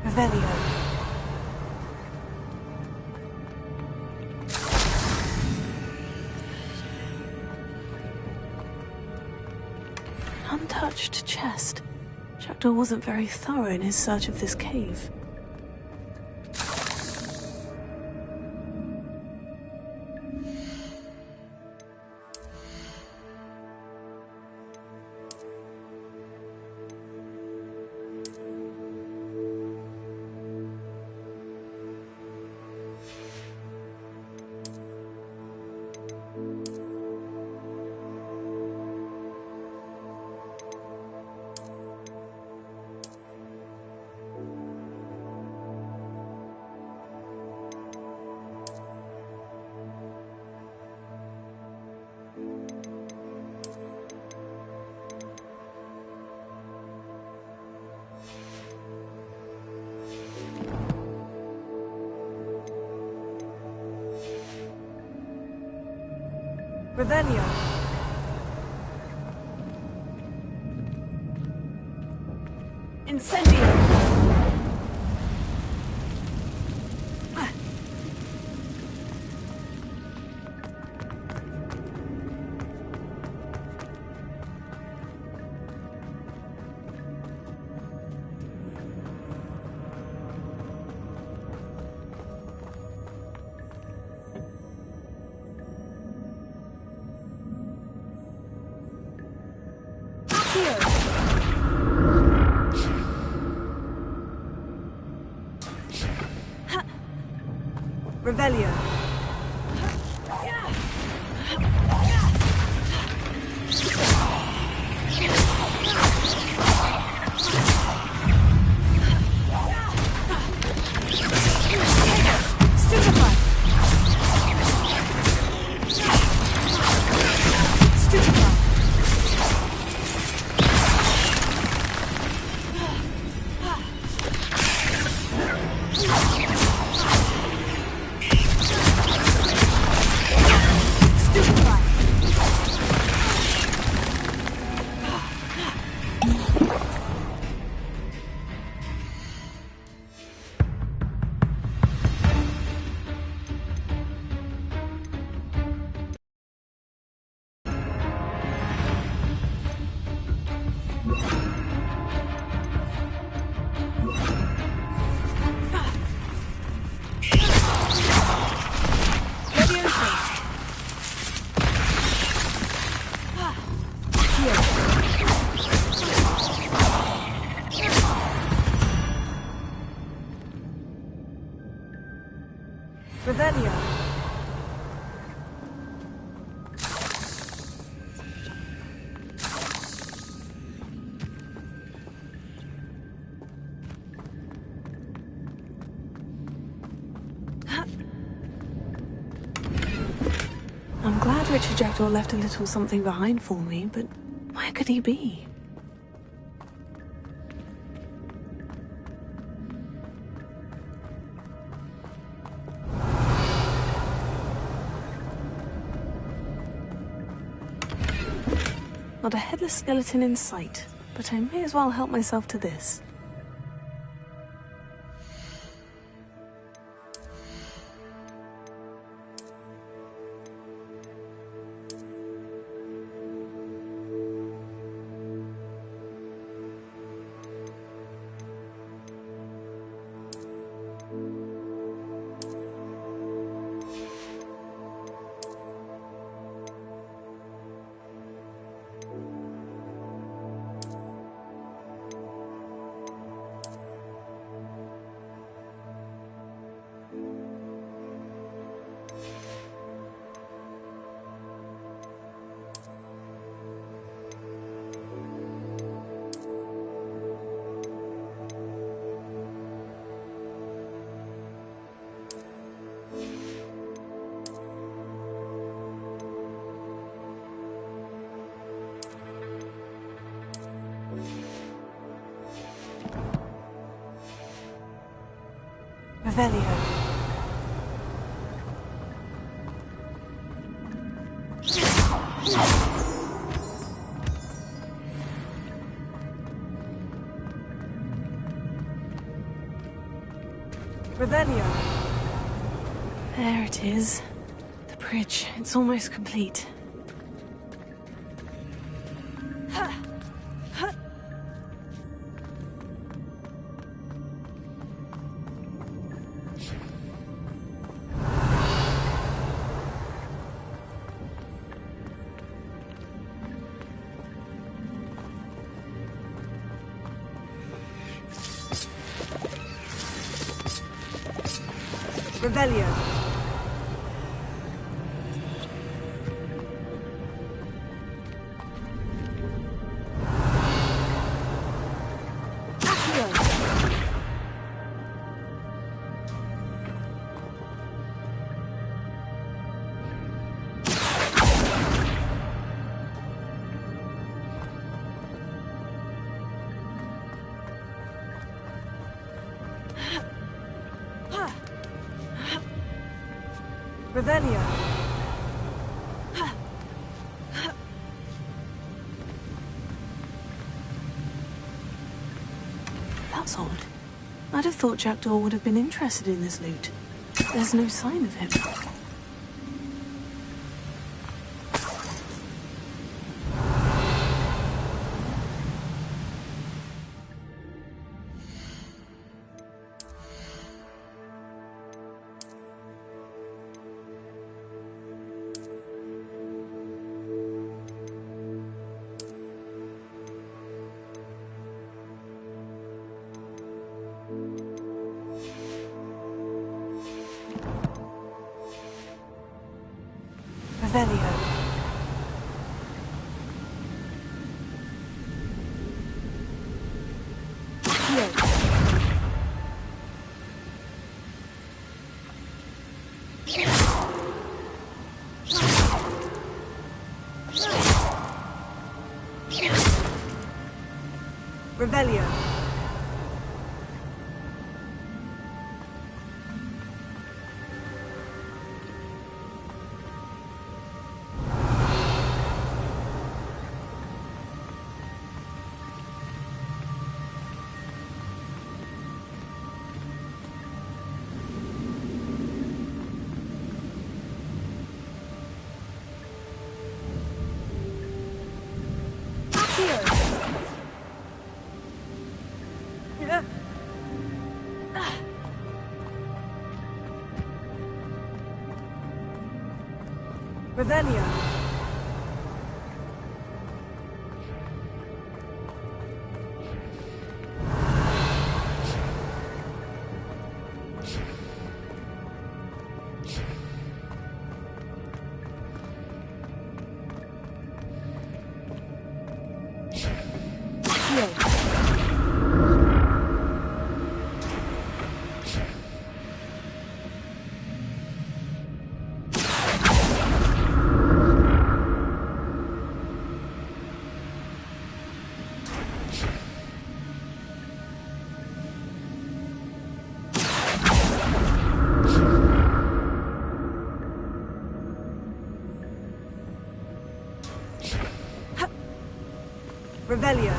Revelio. Untouched chest. Jackdaw wasn't very thorough in his search of this cave. Revelio. Incendio. Revelio. Revelio. I'm glad Richard Jackdaw left a little something behind for me, but where could he be? Not a headless skeleton in sight, but I may as well help myself to this. Revelio. Revelio. There it is. The bridge. It's almost complete. Revelio. Revelio. That's odd. I'd have thought Jackdaw would have been interested in this loot. There's no sign of him. Revelio. Revelio. Revelio. Revelio.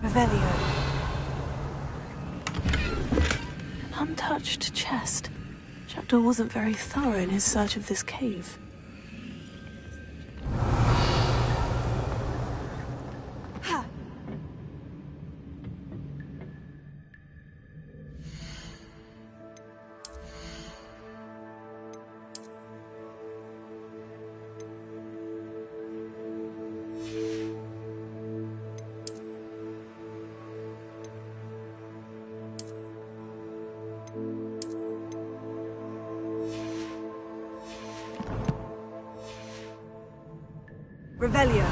Revelio. An untouched chest. Jackdaw wasn't very thorough in his search of this cave. Revelio.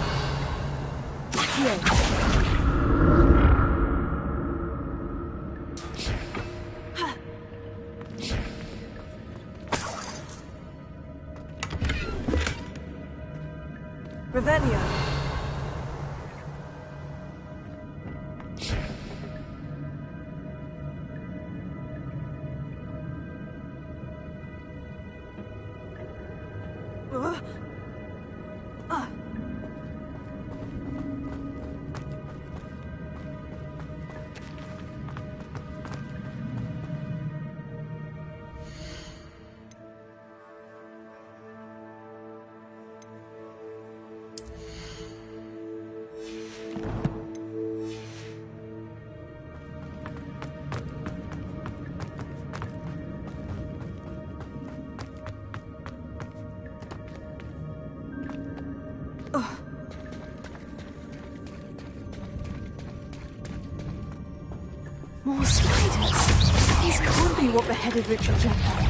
Accio. Revelio. More spiders. These can't be what beheaded Richard Jackdaw.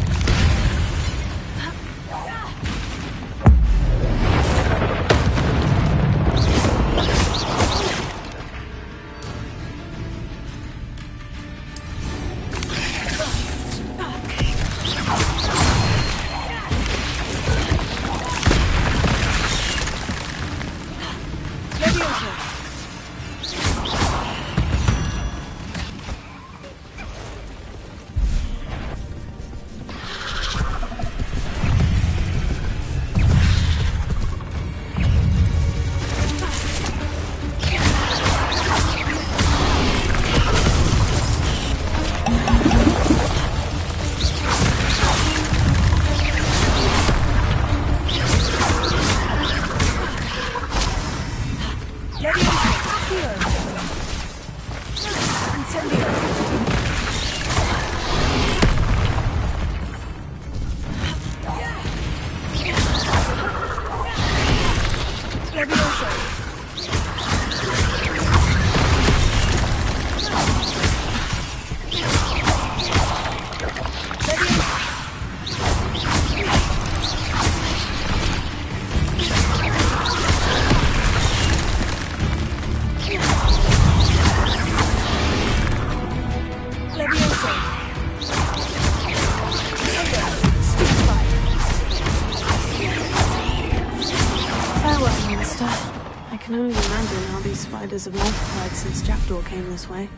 I can only imagine how these spiders have multiplied since Jackdaw came this way.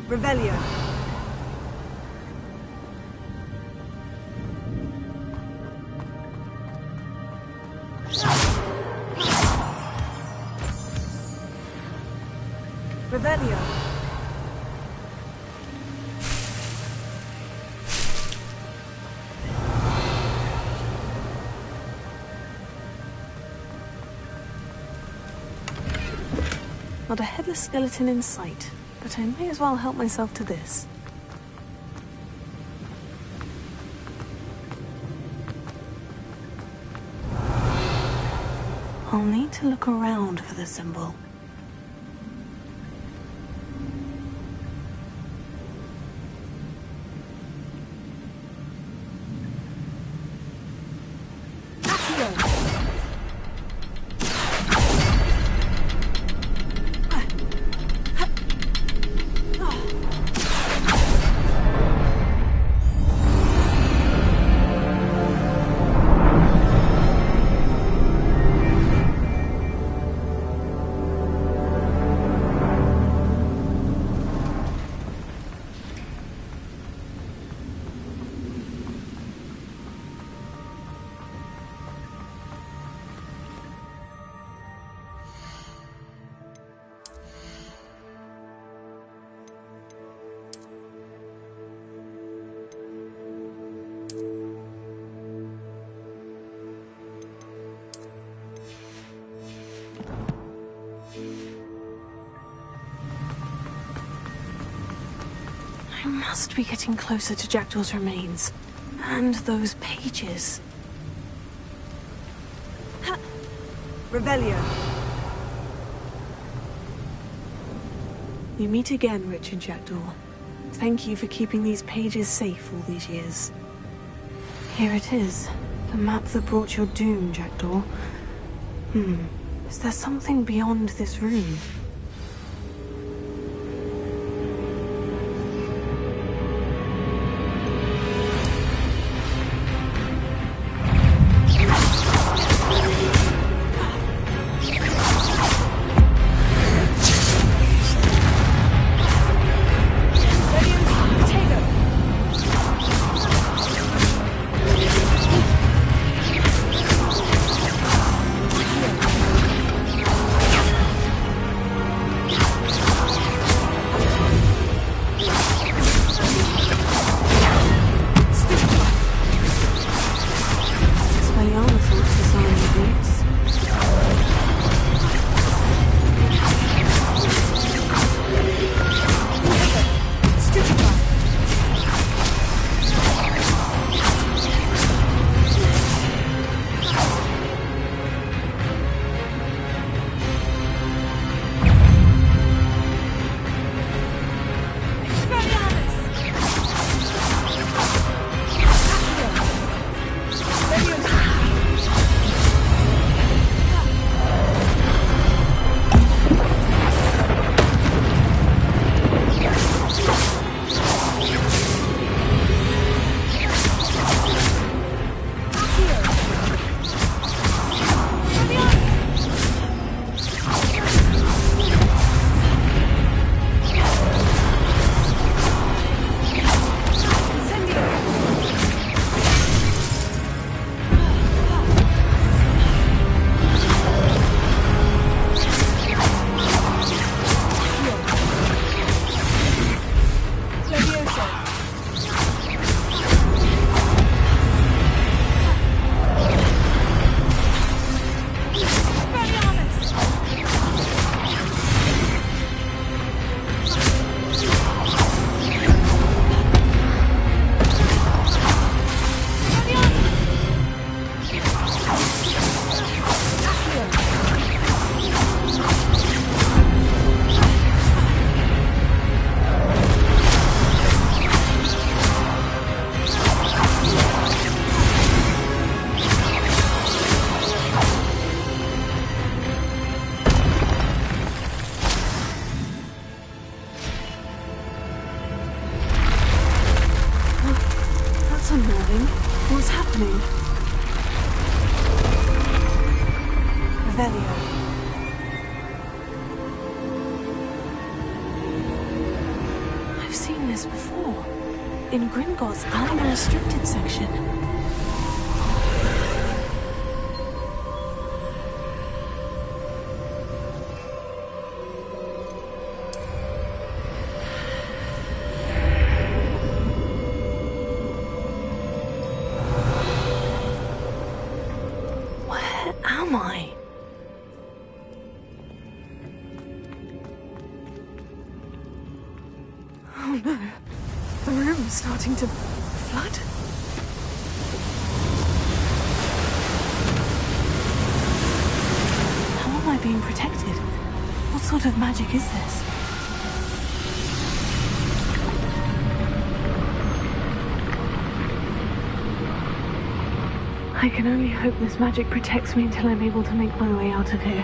Revelio. Revelio. Not a headless skeleton in sight, but I may as well help myself to this. I'll need to look around for the symbol. I must be getting closer to Jackdaw's remains. And those pages. Revelio. We meet again, Richard Jackdaw. Thank you for keeping these pages safe all these years. Here it is. The map that brought your doom, Jackdaw. Is there something beyond this room? unnerving. What's happening? Revelio. I've seen this before. In Gringotts' Alma Restricted section. Oh no, the room is starting to flood. How am I being protected? What sort of magic is this? I can only hope this magic protects me until I'm able to make my way out of here.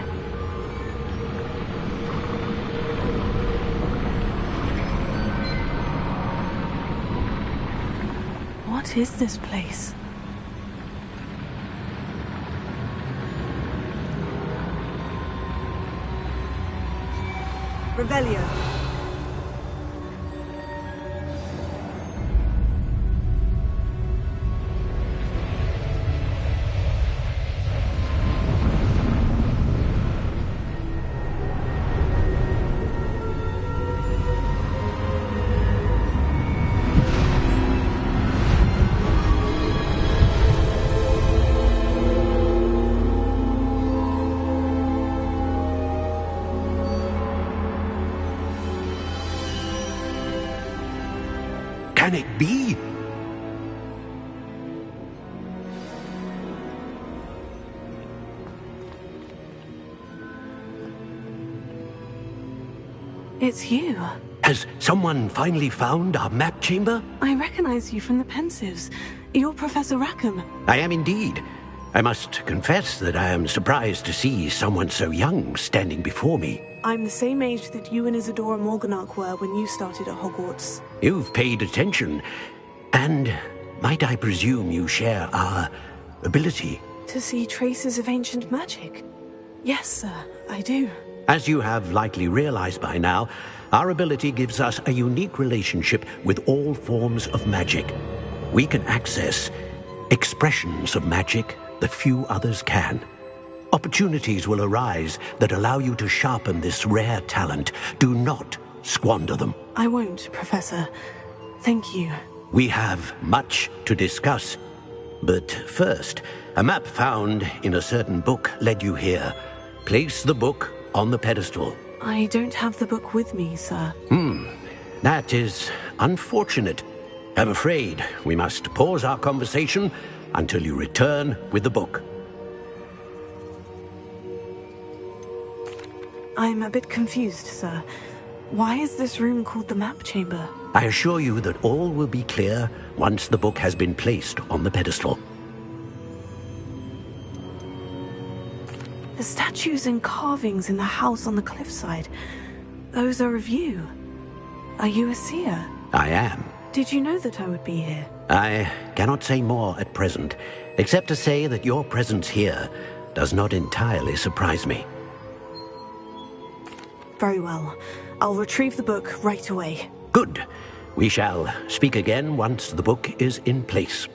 What is this place? Revelio. can it be? It's you. Has someone finally found our map chamber? I recognize you from the Pensives. You're Professor Rackham. I am indeed. I must confess that I am surprised to see someone so young standing before me. I'm the same age that you and Isadora Morganach were when you started at Hogwarts. You've paid attention. And might I presume you share our ability? To see traces of ancient magic? Yes, sir, I do. As you have likely realized by now, our ability gives us a unique relationship with all forms of magic. We can access expressions of magic that few others can. Opportunities will arise that allow you to sharpen this rare talent. Do not squander them. I won't, Professor. Thank you. We have much to discuss. But first, a map found in a certain book led you here. Place the book on the pedestal. I don't have the book with me, sir. That is unfortunate. I'm afraid we must pause our conversation until you return with the book. I'm a bit confused, sir. Why is this room called the map chamber? I assure you that all will be clear once the book has been placed on the pedestal. The statues and carvings in the house on the cliffside, those are of you. Are you a seer? I am. Did you know that I would be here? I cannot say more at present, except to say that your presence here does not entirely surprise me. Very well. I'll retrieve the book right away. Good. We shall speak again once the book is in place.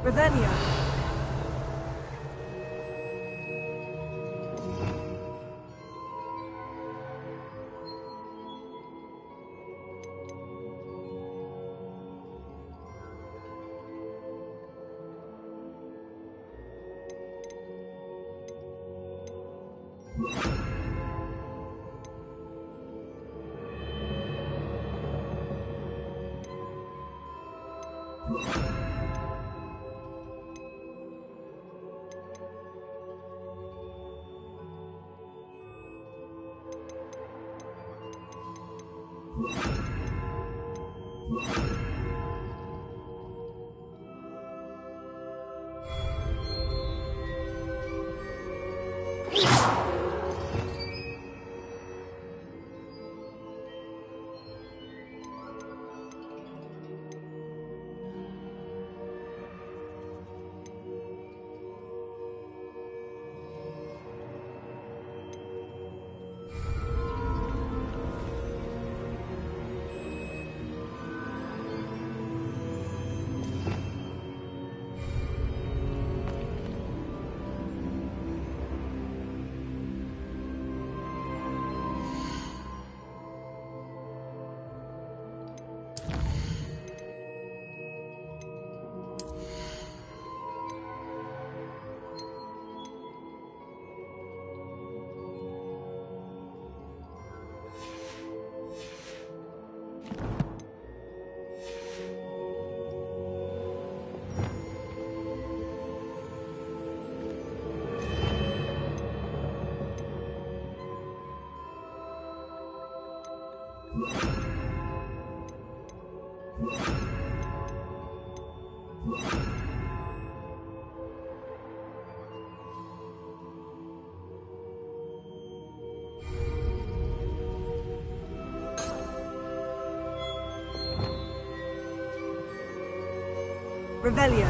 Revelio. Revelio.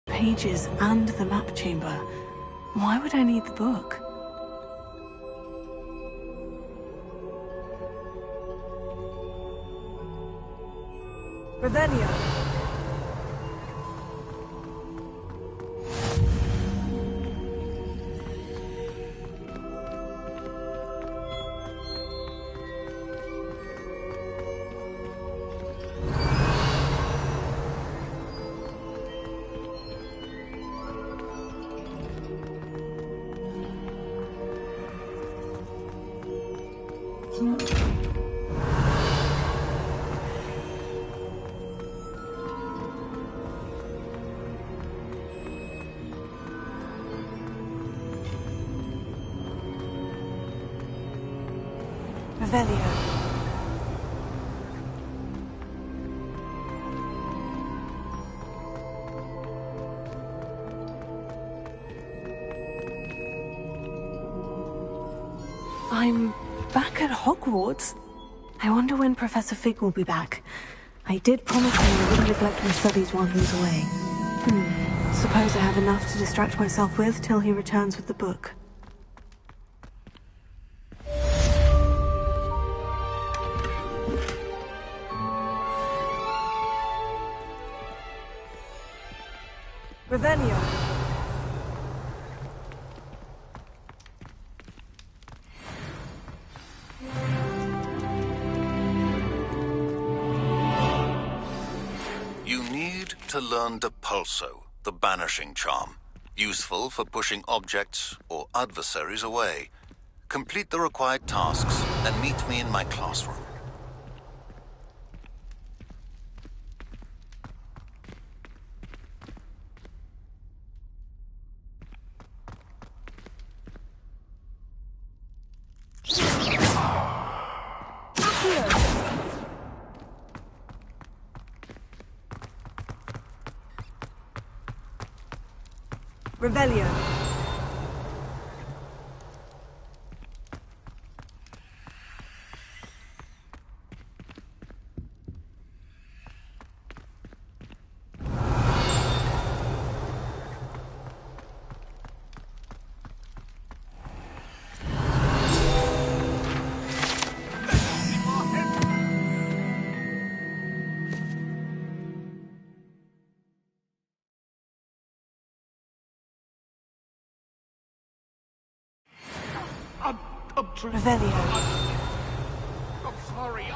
Pages and the map chamber. Why would I need the book? Revelio. Revelio. I'm back at Hogwarts. I wonder when Professor Fig will be back. I did promise him I wouldn't neglect my studies while he was away. Suppose I have enough to distract myself with till he returns with the book. Revelio. You need to learn Depulso, the banishing charm. useful for pushing objects or adversaries away. Complete the required tasks and meet me in my classroom. Revelio. Revelio. I'm sorry,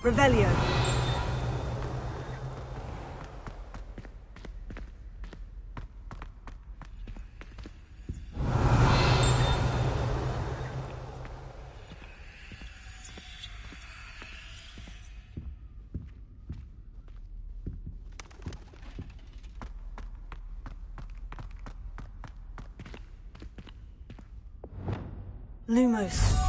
Revelio. Lumos.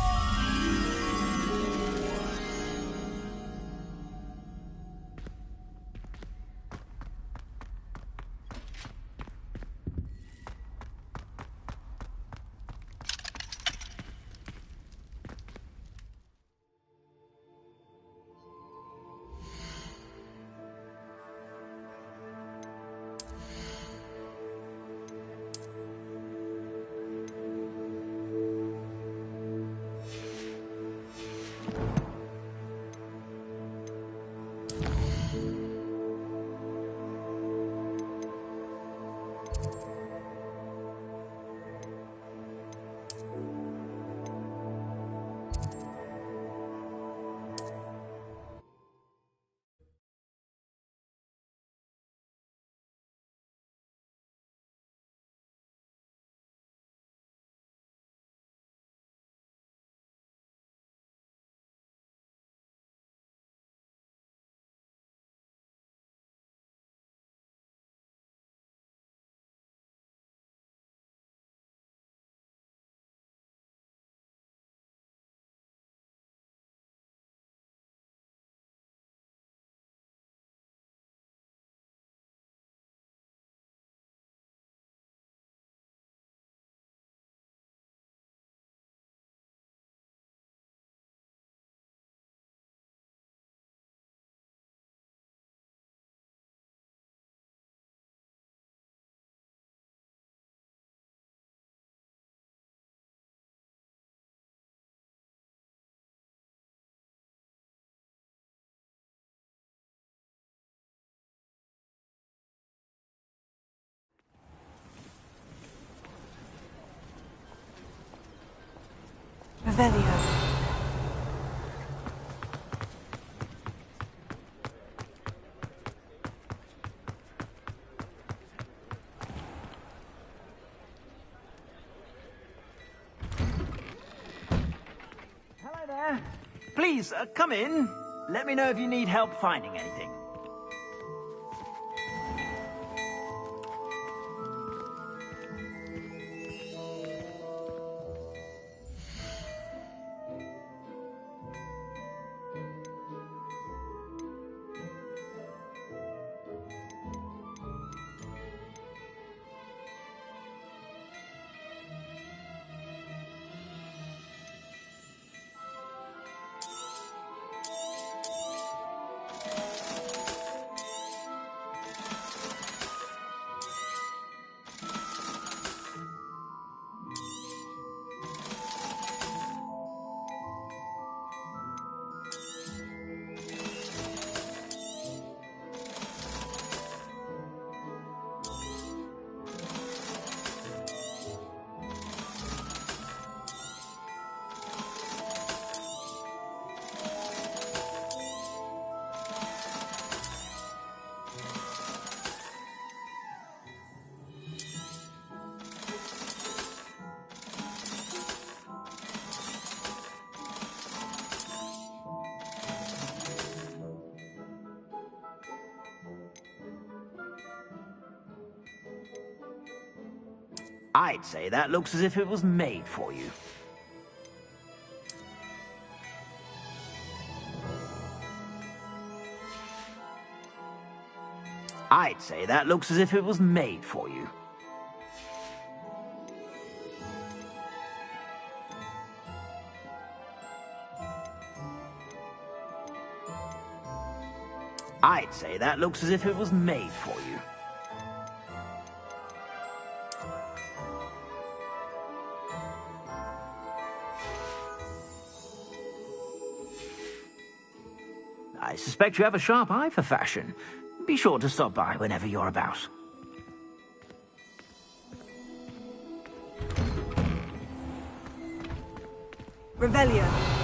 Revelio. Hello there. Please, come in. Let me know if you need help finding anything. I'd say that looks as if it was made for you. I'd say that looks as if it was made for you. I'd say that looks as if it was made for you. I suspect you have a sharp eye for fashion. Be sure to stop by whenever you're about. Revelio.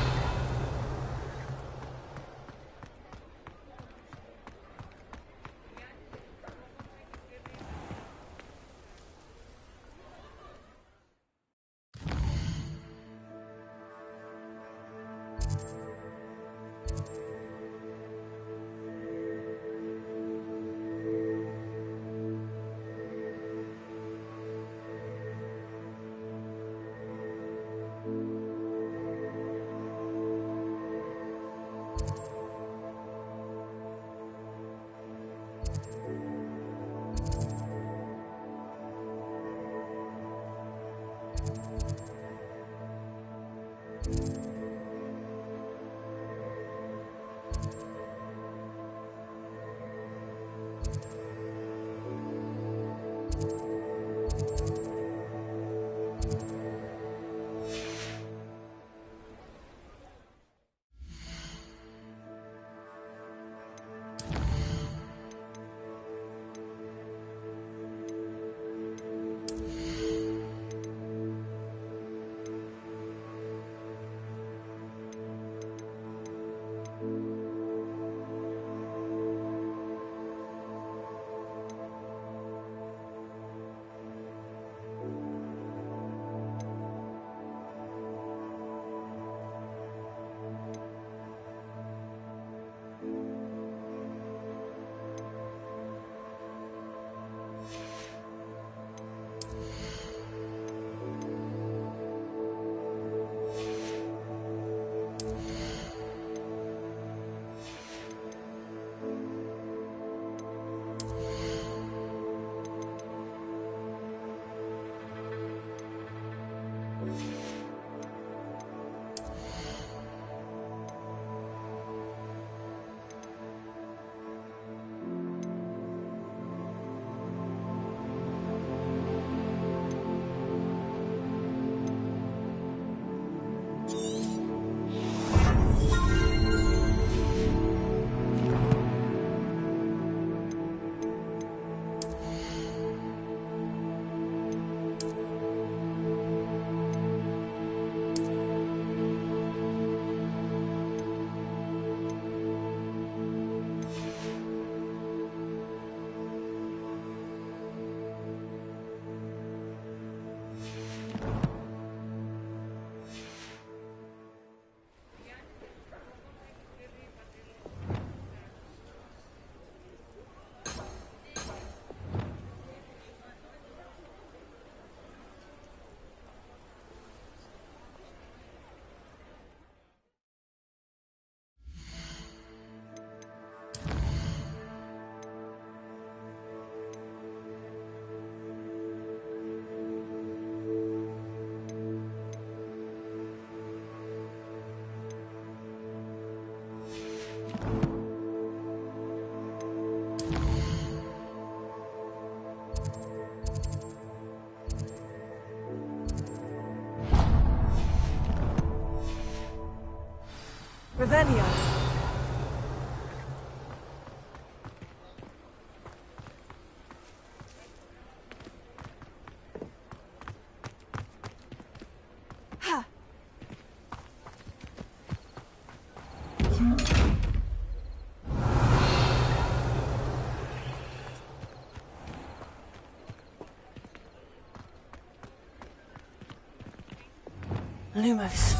Revelio. Ha. Lumos.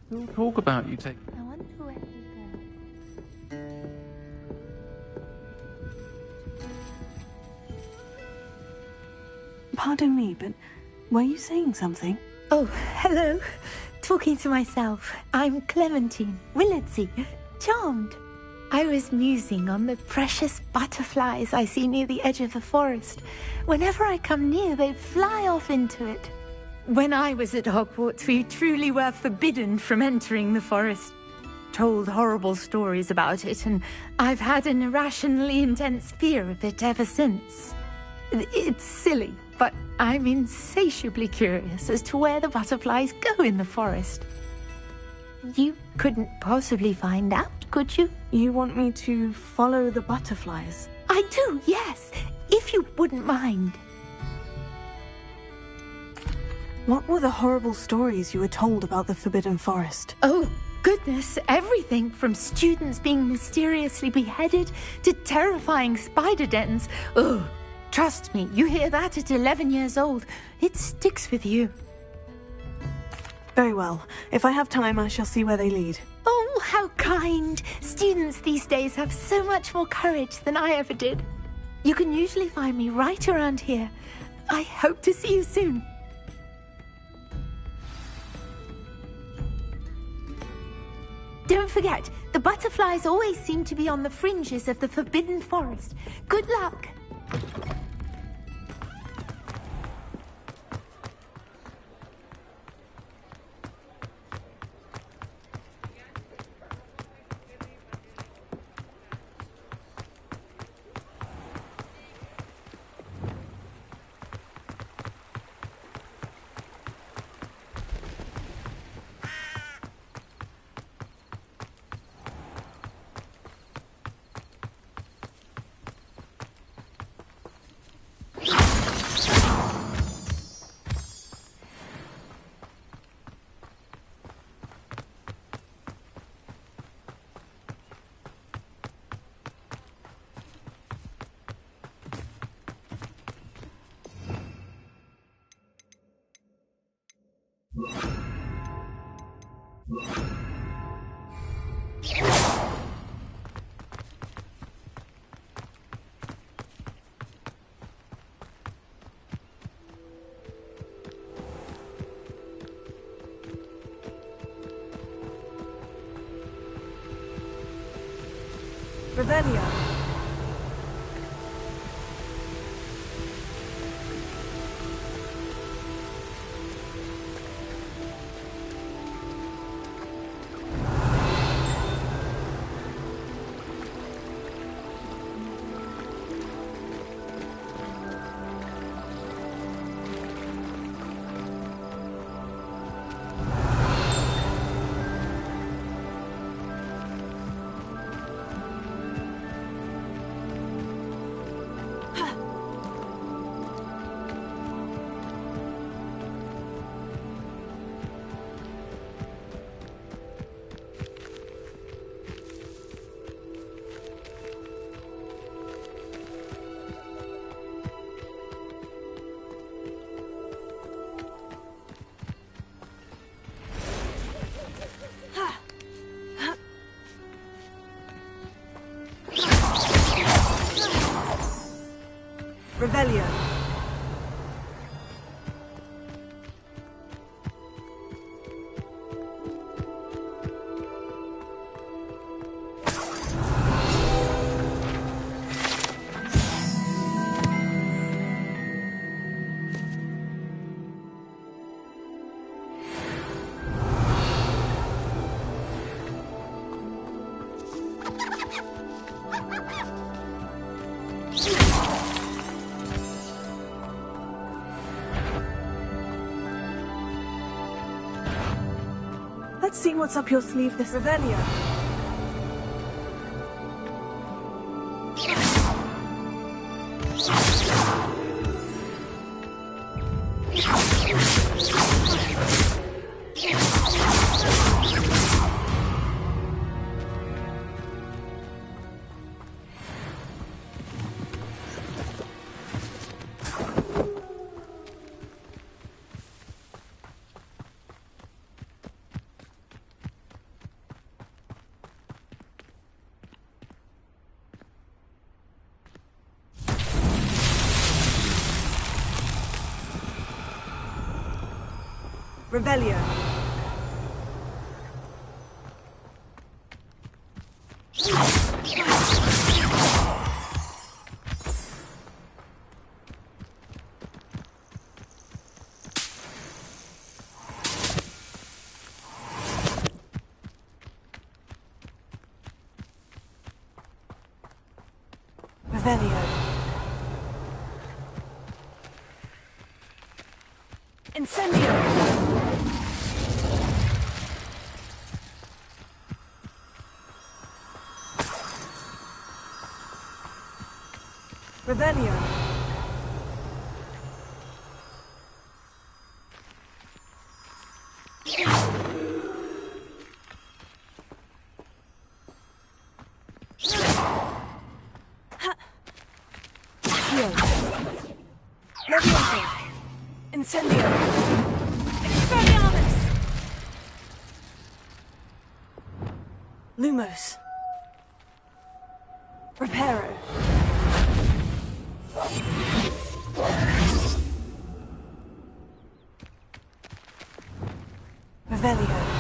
Still talk about you take. I wonder where he goes. Pardon me, but were you saying something? Oh, hello. Talking to myself. I'm Clementine Willardsey. Charmed. I was musing on the precious butterflies I see near the edge of the forest. Whenever I come near, they fly off into it. When I was at Hogwarts, we truly were forbidden from entering the forest. Told horrible stories about it, and I've had an irrationally intense fear of it ever since. It's silly, but I'm insatiably curious as to where the butterflies go in the forest. You couldn't possibly find out, could you? You want me to follow the butterflies? I do, yes, if you wouldn't mind. What were the horrible stories you were told about the Forbidden Forest? Oh, goodness, everything from students being mysteriously beheaded to terrifying spider dens. Oh, trust me, you hear that at 11 years old, it sticks with you. Very well. If I have time, I shall see where they lead. Oh, how kind. Students these days have so much more courage than I ever did. You can usually find me right around here. I hope to see you soon. Don't forget, the butterflies always seem to be on the fringes of the Forbidden Forest. Good luck! Revelio. Revelio. Let's see what's up your sleeve this... Revelio. Revelio. Revelio. Incendio. Revelio. Levioso. Incendio. Expelliarmus. Lumos. Reparo. Revelio.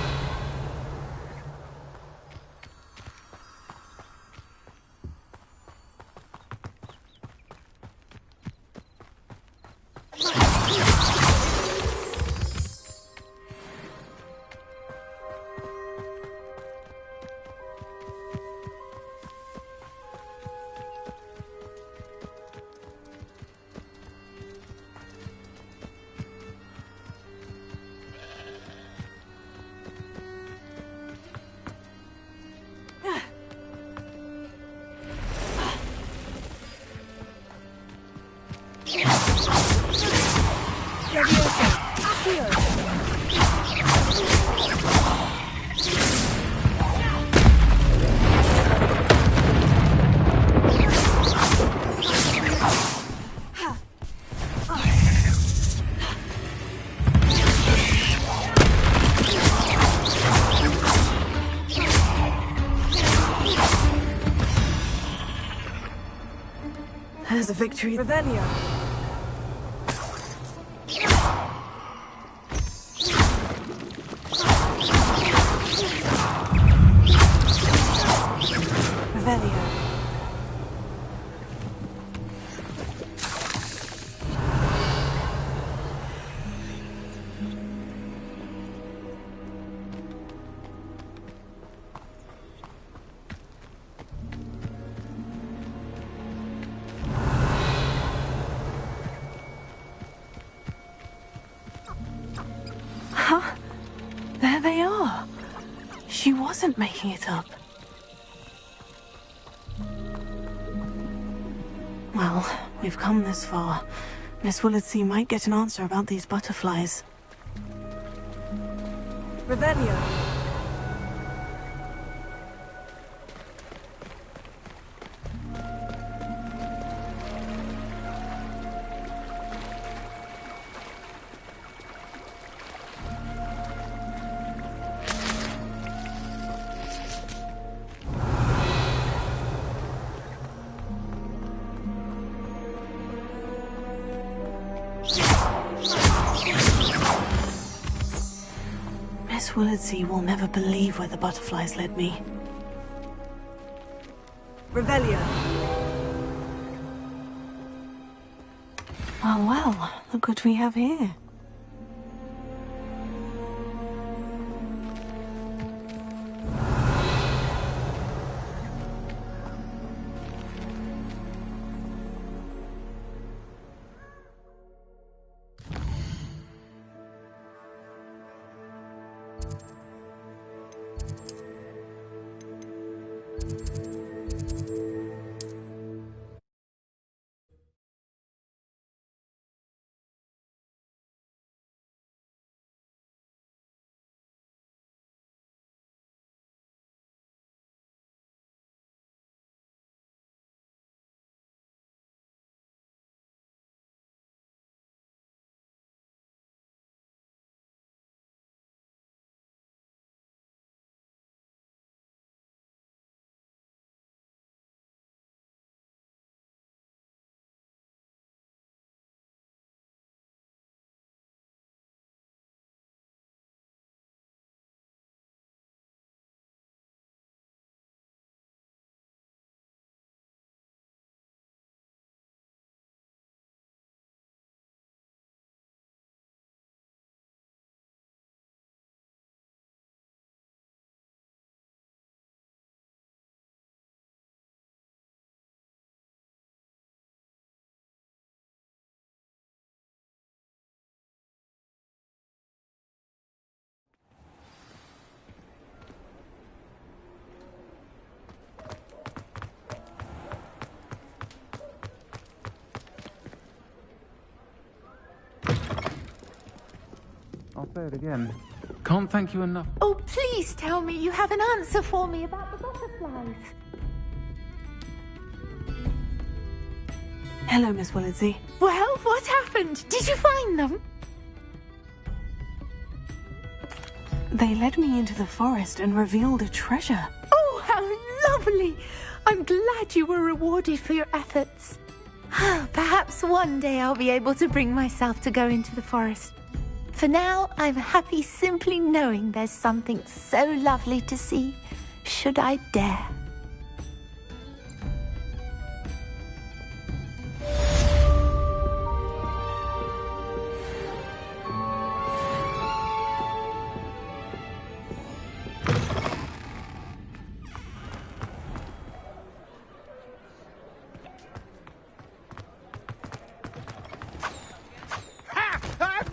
There's a victory. Revelio. Revelio. Huh? There they are. She wasn't making it up. Well, we've come this far. Miss Willetsey might get an answer about these butterflies. Revelio. Miss Willardsey will never believe where the butterflies led me. Revelio. Well, look what we have here. I'll say it again. Can't thank you enough. Oh, please tell me you have an answer for me about the butterflies. Hello, Miss Willardsey. Well, what happened? Did you find them? They led me into the forest and revealed a treasure. Oh, how lovely! I'm glad you were rewarded for your efforts. Perhaps one day I'll be able to bring myself to go into the forest. For now, I'm happy simply knowing there's something so lovely to see, should I dare.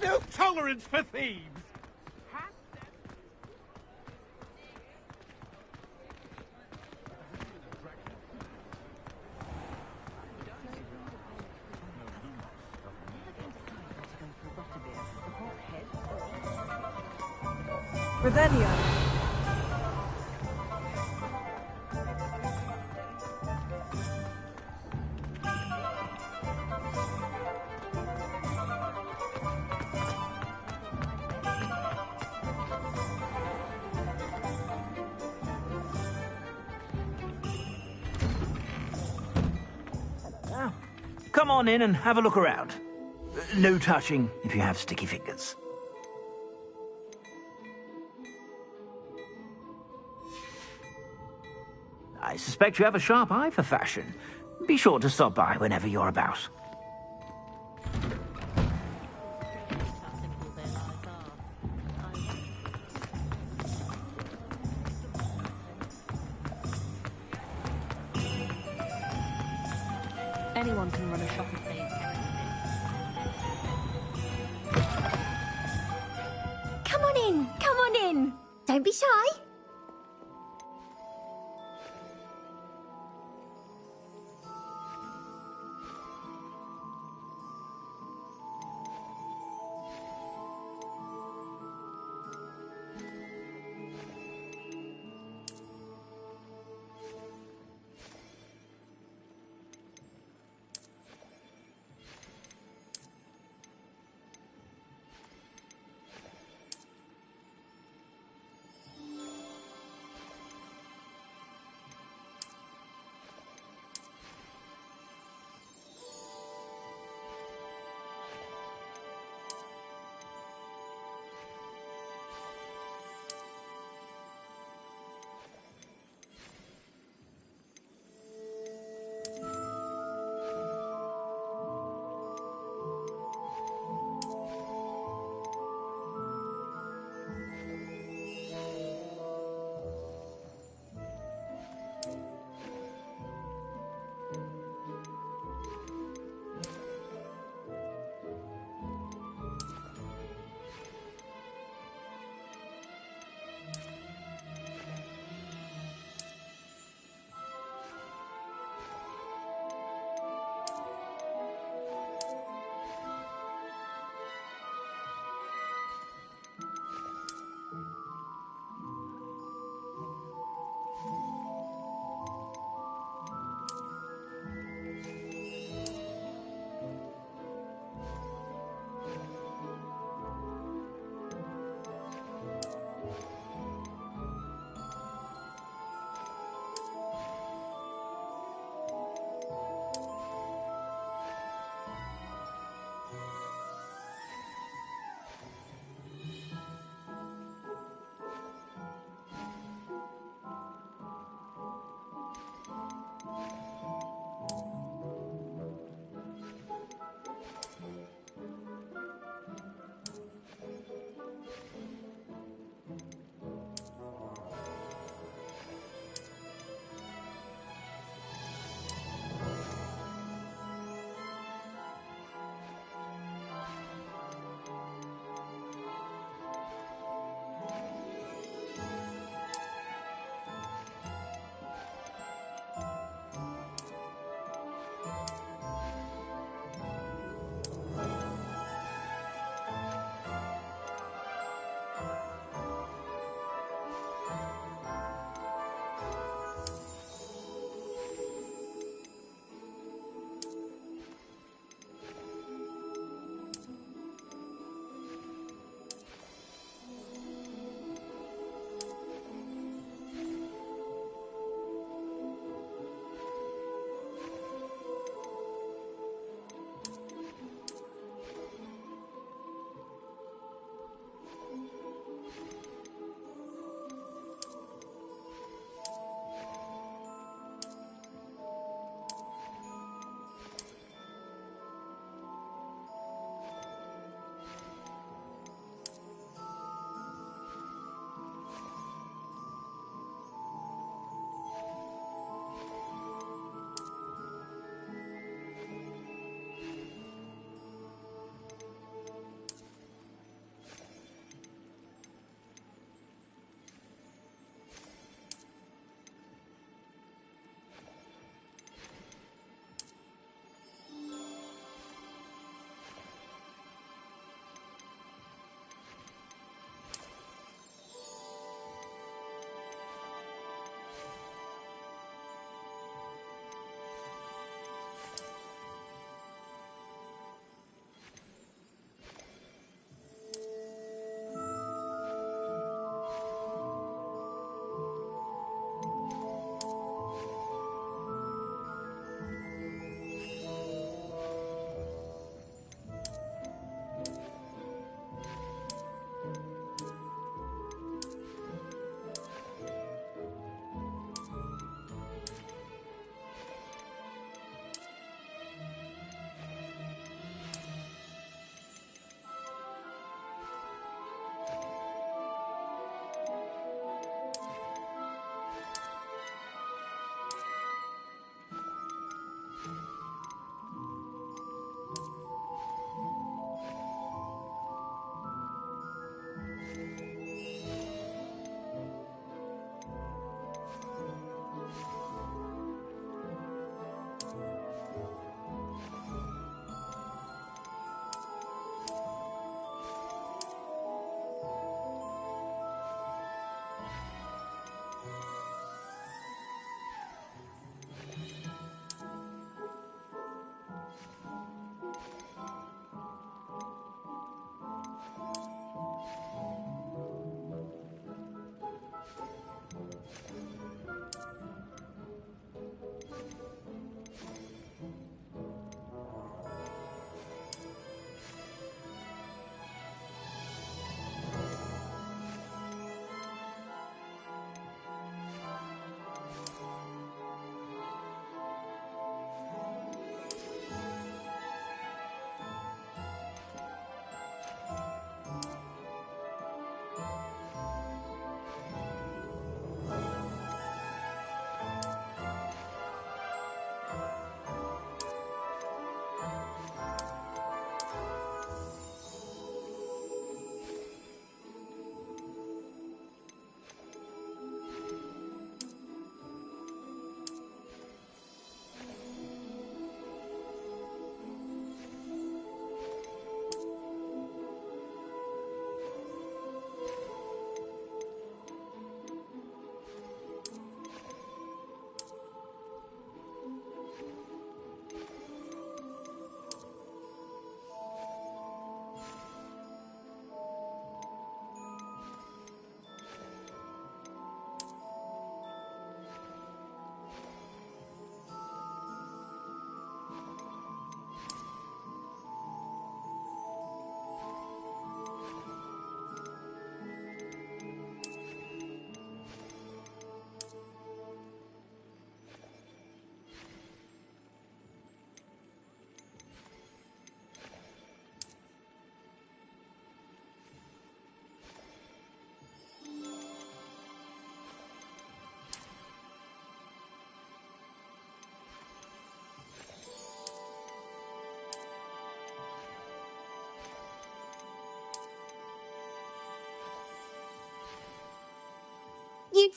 No tolerance for thieves! Revelio. Now, come on in and have a look around. No touching if you have sticky fingers. I suspect you have a sharp eye for fashion. Be sure to stop by whenever you're about. Anyone can run a shop if they Come on in, come on in. Don't be shy.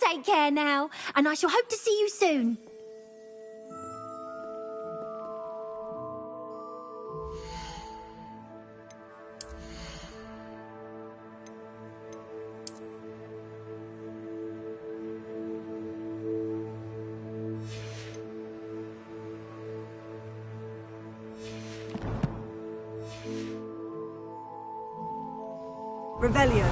take care now, and I shall hope to see you soon. Revelio.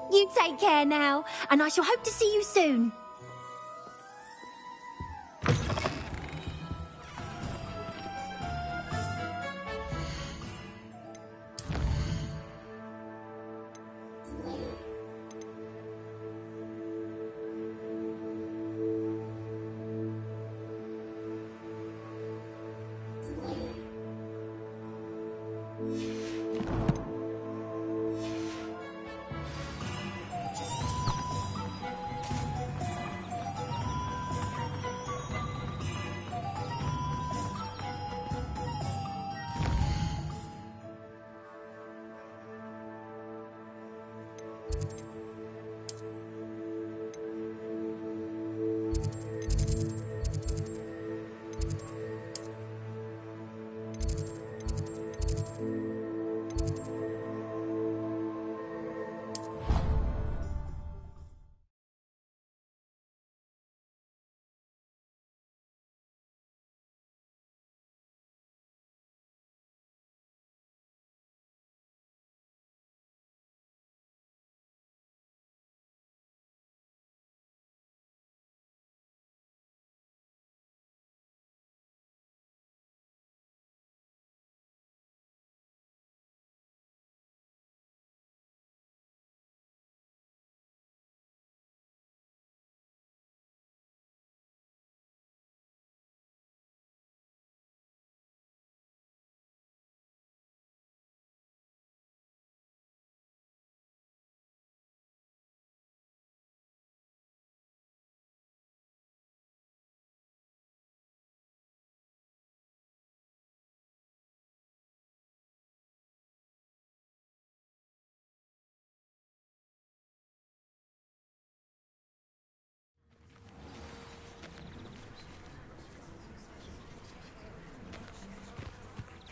You take care now, and I shall hope to see you soon.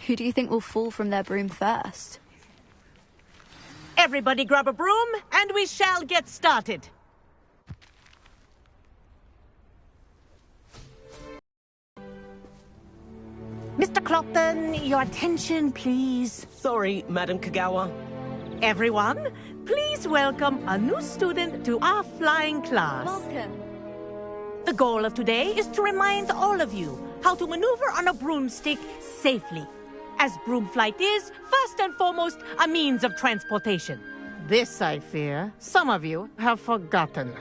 Who do you think will fall from their broom first? Everybody grab a broom, and we shall get started. Mr. Clopton, your attention, please. Sorry, Madam Kagawa. Everyone, please welcome a new student to our flying class. Welcome. The goal of today is to remind all of you how to maneuver on a broomstick safely, as broom flight is, first and foremost, a means of transportation. This, I fear, some of you have forgotten.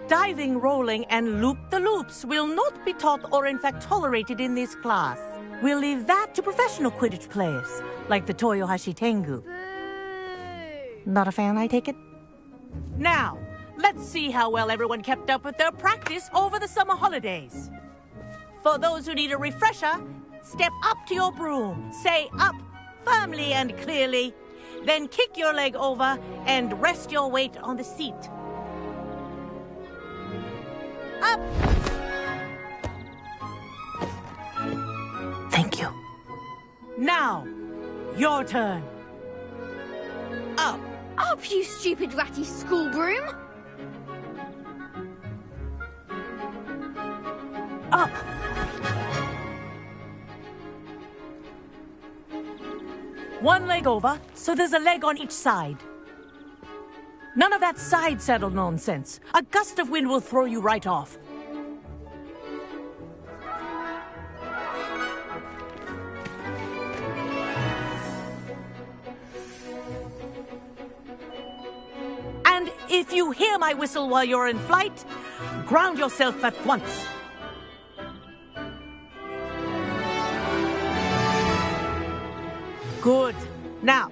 Diving, rolling, and loop-the-loops will not be taught or in fact tolerated in this class. We'll leave that to professional Quidditch players, like the Toyohashi Tengu. Not a fan, I take it? Now, let's see how well everyone kept up with their practice over the summer holidays. For those who need a refresher, step up to your broom, say up firmly and clearly, then kick your leg over and rest your weight on the seat. Up! Thank you. Now, your turn. Up. Up, you stupid ratty school broom! Up. One leg over, so there's a leg on each side. None of that side saddle nonsense. A gust of wind will throw you right off. And if you hear my whistle while you're in flight, ground yourself at once. Good. Now,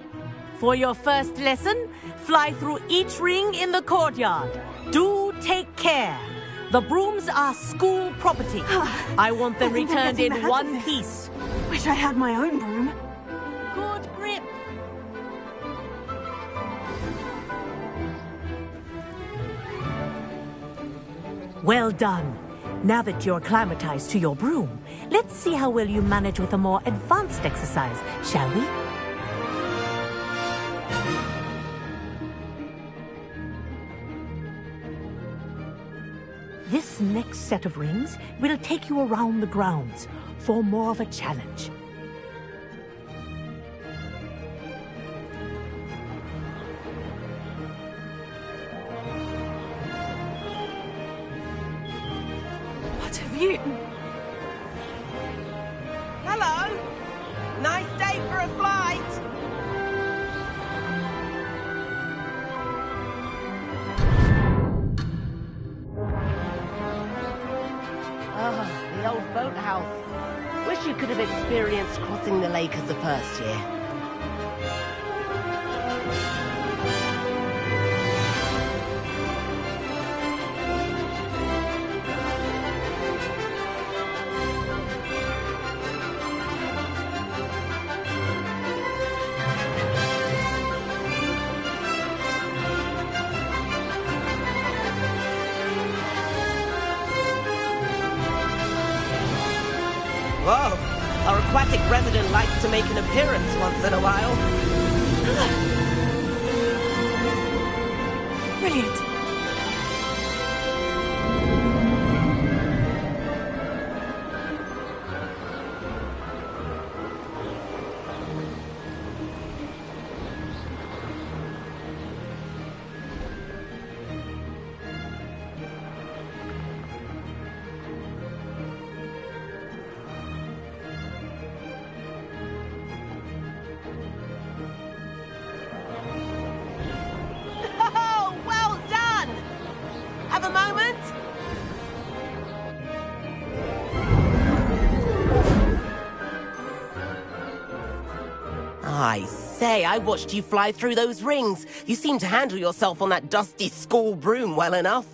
for your first lesson, fly through each ring in the courtyard. Do take care. The brooms are school property. I want them returned in one piece. Wish I had my own broom. Good grip. Well done. Now that you're acclimatized to your broom, let's see how well you manage with a more advanced exercise, shall we? This next set of rings will take you around the grounds for more of a challenge. What have you... Hello! Nice day for a flight! The old boathouse. Wish you could have experienced crossing the lake as a first year. Whoa! Our aquatic resident likes to make an appearance once in a while. Brilliant. Oh, well done! Have a moment? I say, I watched you fly through those rings. You seem to handle yourself on that dusty school broom well enough.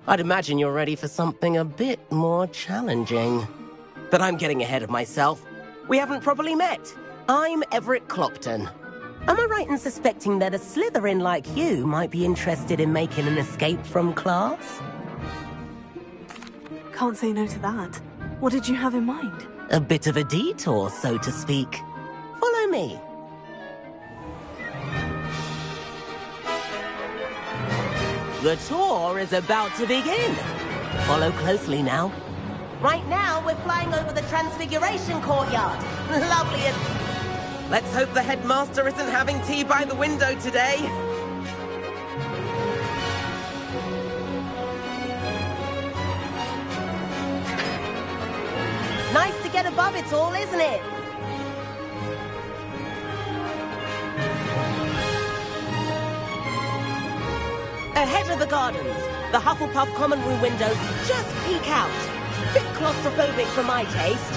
I'd imagine you're ready for something a bit more challenging. But I'm getting ahead of myself. We haven't properly met. I'm Everett Clopton. Am I right in suspecting that a Slytherin like you might be interested in making an escape from class? Can't say no to that. What did you have in mind? A bit of a detour, so to speak. Follow me. The tour is about to begin. Follow closely now. Right now, we're flying over the Transfiguration Courtyard. Lovely and... Let's hope the headmaster isn't having tea by the window today. Nice to get above it all, isn't it? Ahead of the gardens, the Hufflepuff common room windows just peek out. Bit claustrophobic for my taste.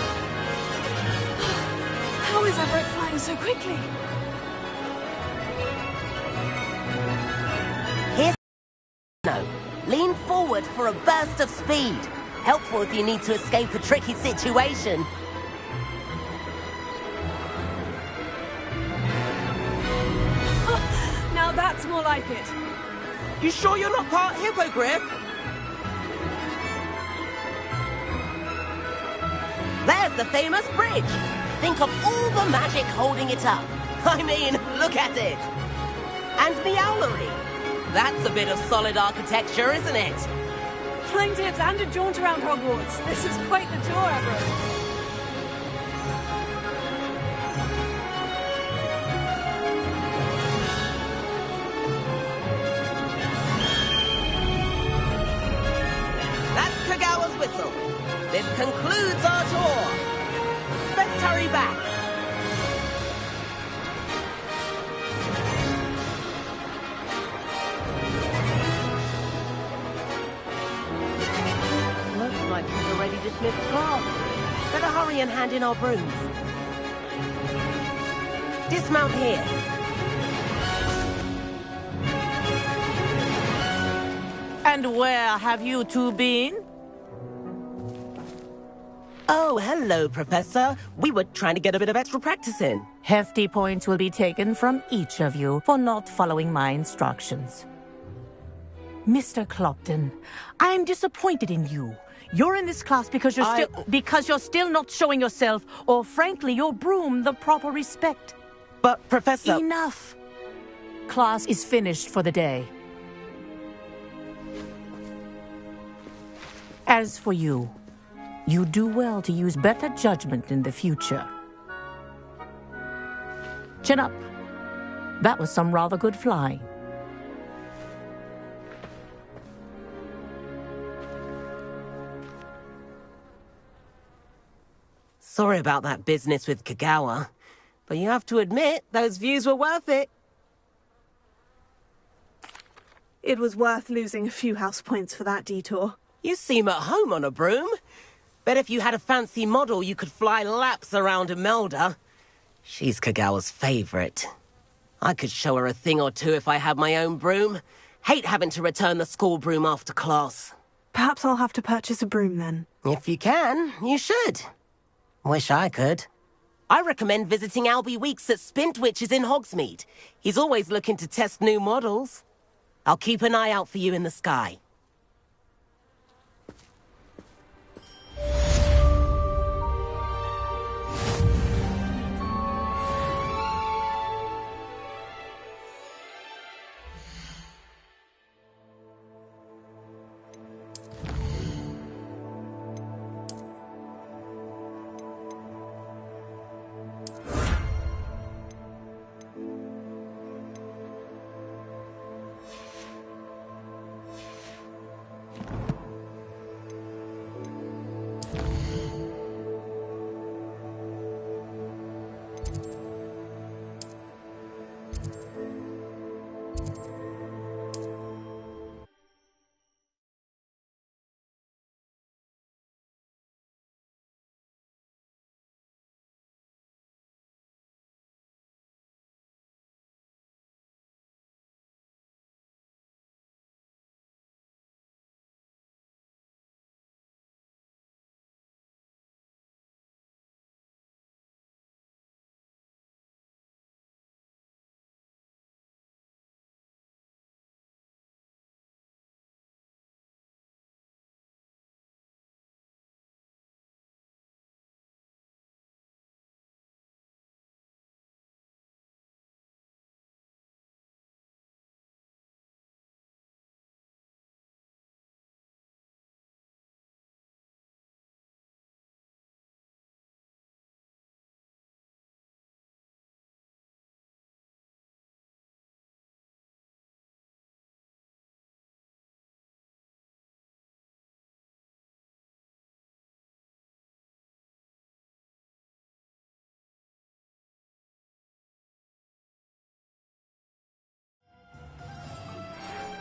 How is Everett flying so quickly? Here's no. Lean forward for a burst of speed. Helpful if you need to escape a tricky situation. Now that's more like it. You sure you're not part hippogriff? There's the famous bridge. Think of all the magic holding it up. I mean, look at it. And the owlery. That's a bit of solid architecture, isn't it? Flying tips and a jaunt around Hogwarts. This is quite the tour, Everett. hurry back. Looks like we've already dismissed class. Better hurry and hand in our brooms. Dismount here. And where have you two been? Oh, hello, Professor. We were trying to get a bit of extra practice in. Hefty points will be taken from each of you for not following my instructions. Mr. Clopton, I'm disappointed in you. You're in this class because you're still not showing yourself, or frankly, your broom the proper respect. But, Professor... Enough! Class is finished for the day. As for you, you do well to use better judgment in the future. Chin up. That was some rather good flying. Sorry about that business with Kagawa, but you have to admit, those views were worth it. It was worth losing a few house points for that detour. You seem at home on a broom. Bet if you had a fancy model, you could fly laps around Imelda. She's Kagawa's favorite. I could show her a thing or two if I had my own broom. Hate having to return the school broom after class. Perhaps I'll have to purchase a broom then. If you can, you should. Wish I could. I recommend visiting Albie Weeks at Spintwitches in Hogsmeade. He's always looking to test new models. I'll keep an eye out for you in the sky.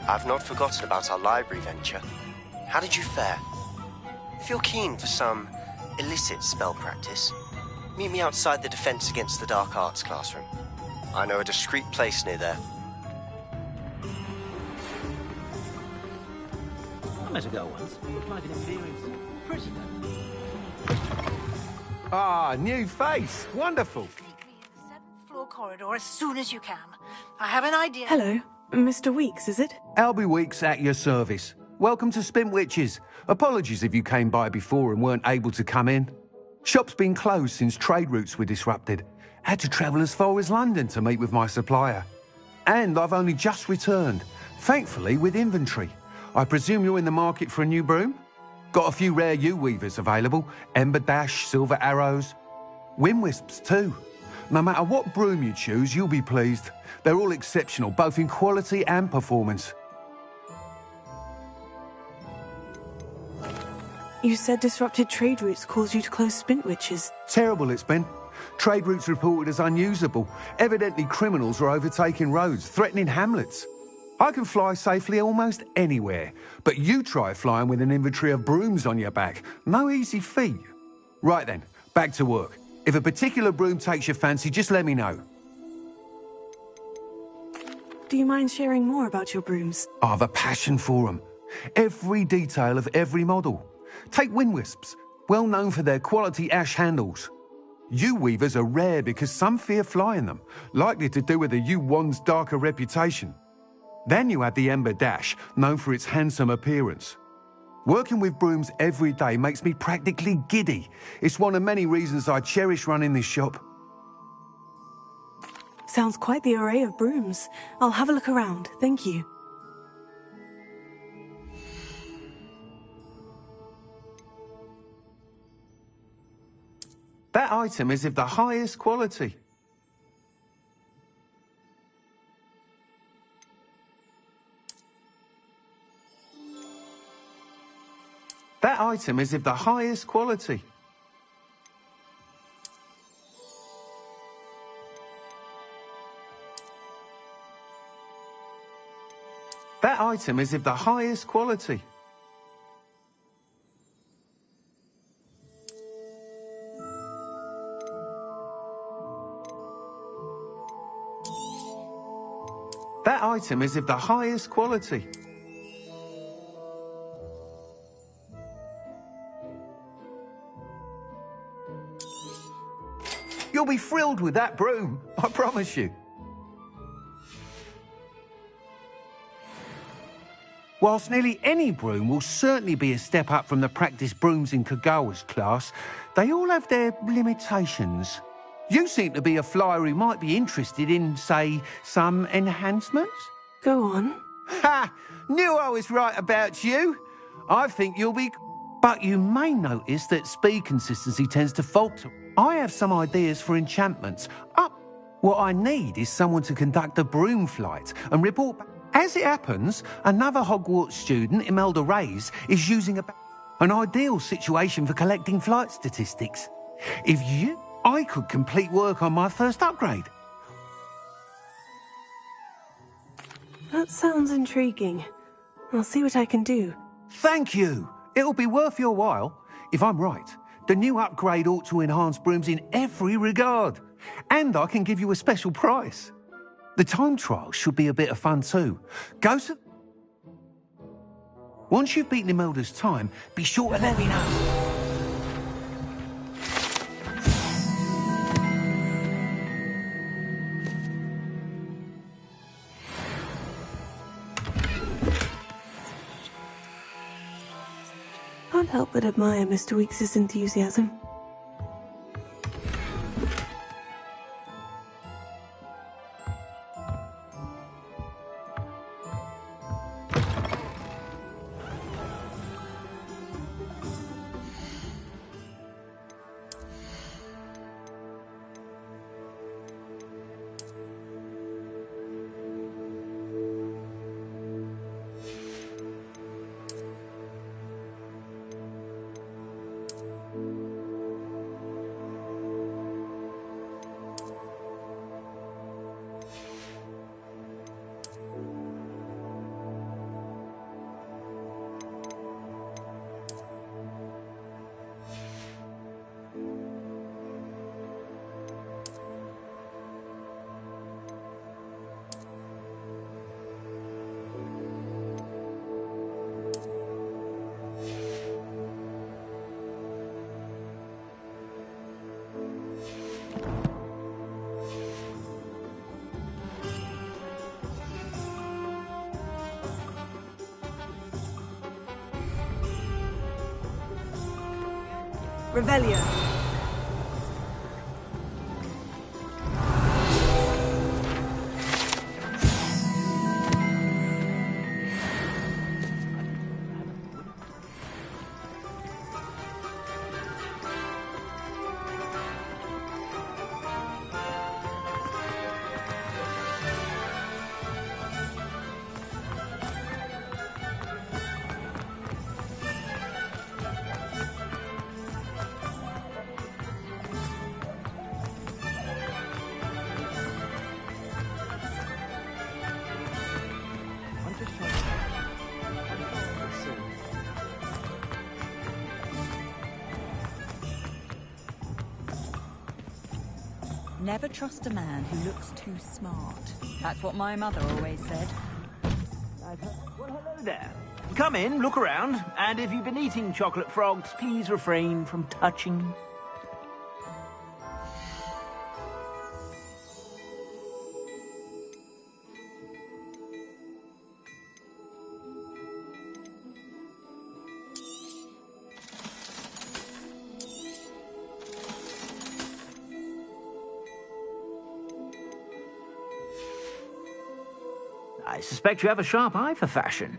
I've not forgotten about our library venture. How did you fare? If you're keen for some illicit spell practice, meet me outside the Defense Against the Dark Arts classroom. I know a discreet place near there. I met a girl once. Looked like an experienced prisoner. Ah, new face. Wonderful. Floor corridor as soon as you can. I have an idea. Hello. Mr. Weeks, is it? Albie Weeks at your service. Welcome to Spintwitches. Apologies if you came by before and weren't able to come in. Shop's been closed since trade routes were disrupted. Had to travel as far as London to meet with my supplier. And I've only just returned, thankfully with inventory. I presume you're in the market for a new broom? Got a few rare U-weavers available. Ember Dash, Silver Arrows. Wind Wisps too. No matter what broom you choose, you'll be pleased. They're all exceptional, both in quality and performance. You said disrupted trade routes caused you to close Spintwitches. Terrible it's been. Trade routes reported as unusable. Evidently criminals are overtaking roads, threatening hamlets. I can fly safely almost anywhere, but you try flying with an inventory of brooms on your back. No easy feat. Right then, back to work. If a particular broom takes your fancy, just let me know. Do you mind sharing more about your brooms? I have a passion for them. Every detail of every model. Take wind wisps, well known for their quality ash handles. Yew weavers are rare because some fear flying them, likely to do with the yew wand's darker reputation. Then you have the Ember Dash, known for its handsome appearance. Working with brooms every day makes me practically giddy. It's one of many reasons I cherish running this shop. Sounds quite the array of brooms. I'll have a look around, thank you. That item is of the highest quality. That item is of the highest quality. That item is of the highest quality. That item is of the highest quality. You'll be thrilled with that broom, I promise you. Whilst nearly any broom will certainly be a step up from the practice brooms in Kagawa's class, they all have their limitations. You seem to be a flyer who might be interested in, say, some enhancements? Go on. Ha! Knew I was right about you. I think you'll be... But you may notice that speed consistency tends to falter. I have some ideas for enchantments. What I need is someone to conduct a broom flight and report back. As it happens, another Hogwarts student, Imelda Reyes, is using an ideal situation for collecting flight statistics. I could complete work on my first upgrade. That sounds intriguing. I'll see what I can do. Thank you. It'll be worth your while. If I'm right, the new upgrade ought to enhance brooms in every regard. And I can give you a special price. The time trial should be a bit of fun too. Once you've beaten Imelda's time, be sure to let me know. Can't help but admire Mr. Weekes' enthusiasm. Revelio. Never trust a man who looks too smart. That's what my mother always said. Well, hello there. Come in, look around, and if you've been eating chocolate frogs, please refrain from touching. I suspect you have a sharp eye for fashion.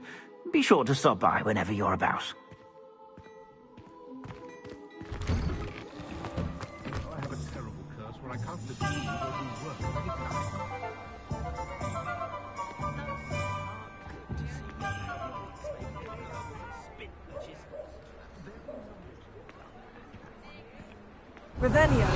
Be sure to stop by whenever you're about. I have a terrible curse where I can't believe or do work of any kind. Revelio.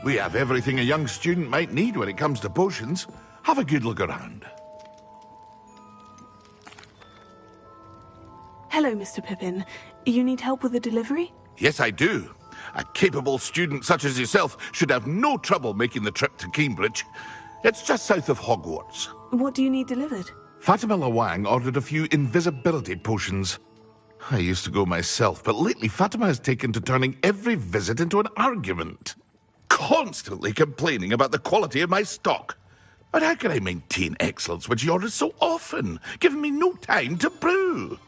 We have everything a young student might need when it comes to potions. Have a good look around. Hello, Mr. Pippin. You need help with a delivery? Yes, I do. A capable student such as yourself should have no trouble making the trip to Cambridge. It's just south of Hogwarts. What do you need delivered? Fatima Lawang ordered a few invisibility potions. I used to go myself, but lately Fatima has taken to turning every visit into an argument. Constantly complaining about the quality of my stock. But how can I maintain excellence when she orders so often, giving me no time to brew?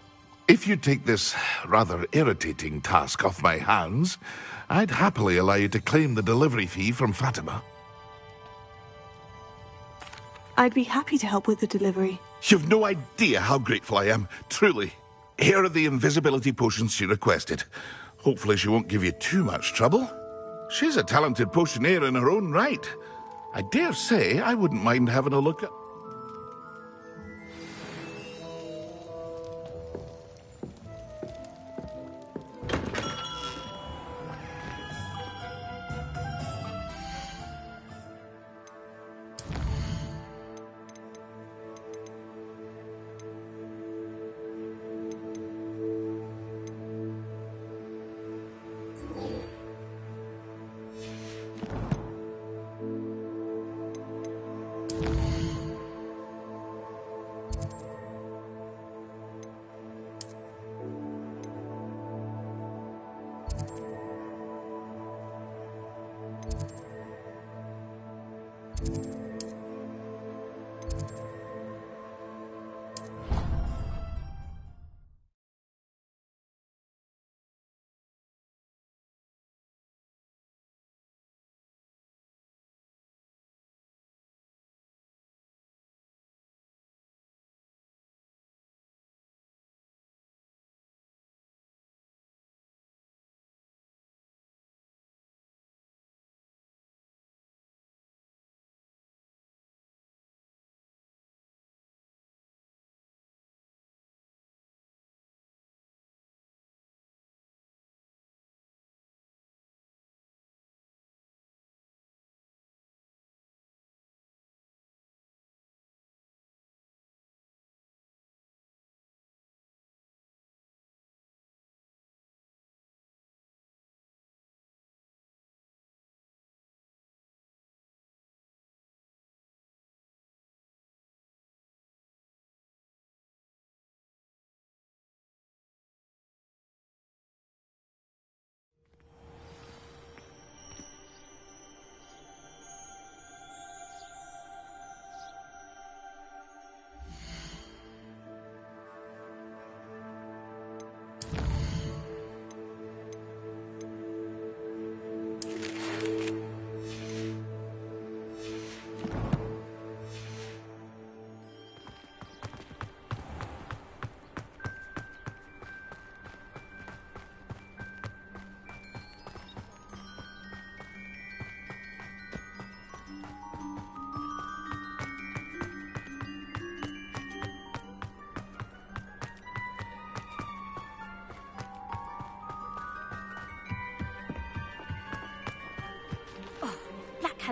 If you take this rather irritating task off my hands, I'd happily allow you to claim the delivery fee from Fatima. I'd be happy to help with the delivery. You've no idea how grateful I am, truly. Here are the invisibility potions she requested. Hopefully she won't give you too much trouble. She's a talented potioneer in her own right. I dare say I wouldn't mind having a look at...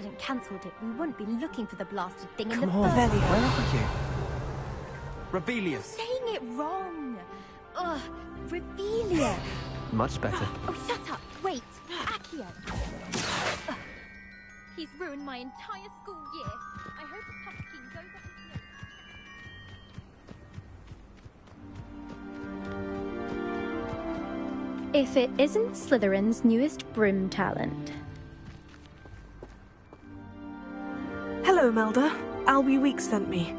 hadn't cancelled it, we wouldn't be looking for the blasted thing in the Come on, first where place. are you? Rebellious. Saying it wrong. Ugh, Revelia. Much better. Oh, shut up. Wait, Accio. Ugh. He's ruined my entire school year. I hope the pumpkin goes up his nose. If it isn't Slytherin's newest broom talent. Hello, Melda. Albie Weeks sent me.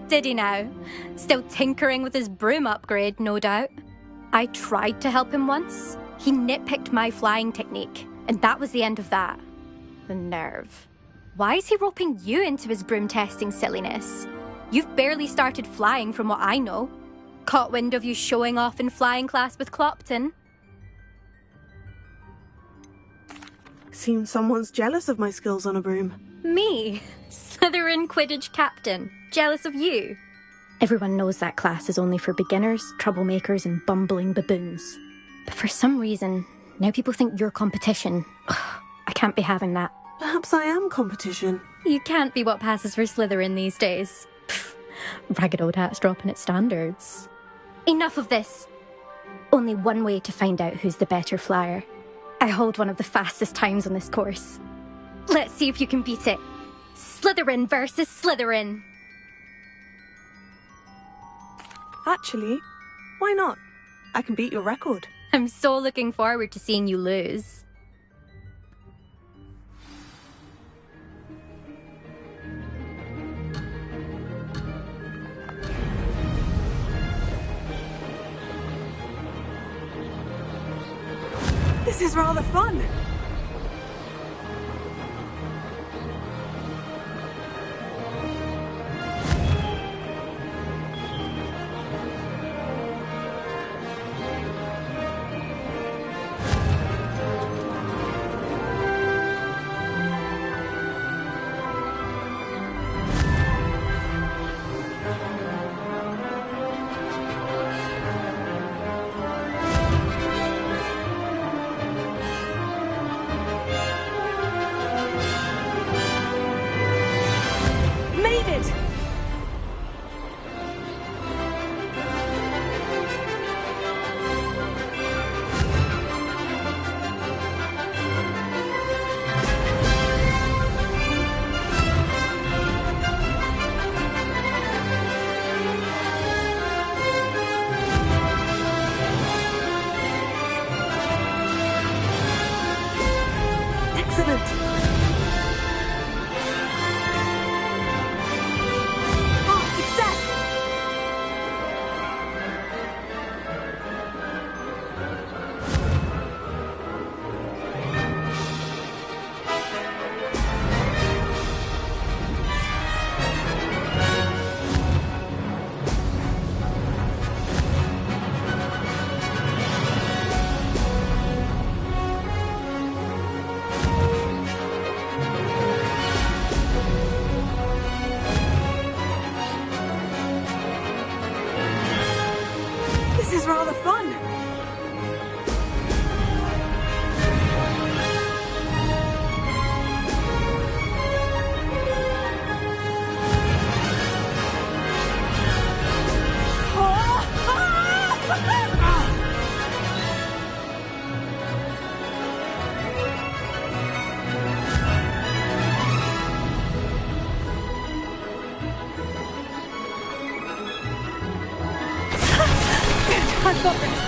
Did he now? Still tinkering with his broom upgrade, no doubt. I tried to help him once. He nitpicked my flying technique, and that was the end of that. The nerve. Why is he roping you into his broom testing silliness? You've barely started flying from what I know. Caught wind of you showing off in flying class with Clopton. Seems someone's jealous of my skills on a broom. Me? Slytherin Quidditch captain. Jealous of you? Everyone knows that class is only for beginners, troublemakers, and bumbling baboons. But for some reason, now people think you're competition. Ugh, I can't be having that. Perhaps I am competition. You can't be what passes for Slytherin these days. Pfft, ragged old hat's dropping its standards. Enough of this. Only one way to find out who's the better flyer. I hold one of the fastest times on this course. Let's see if you can beat it. Slytherin versus Slytherin. Actually, why not? I can beat your record. I'm so looking forward to seeing you lose. This is rather fun. This is rather fun. I've got this.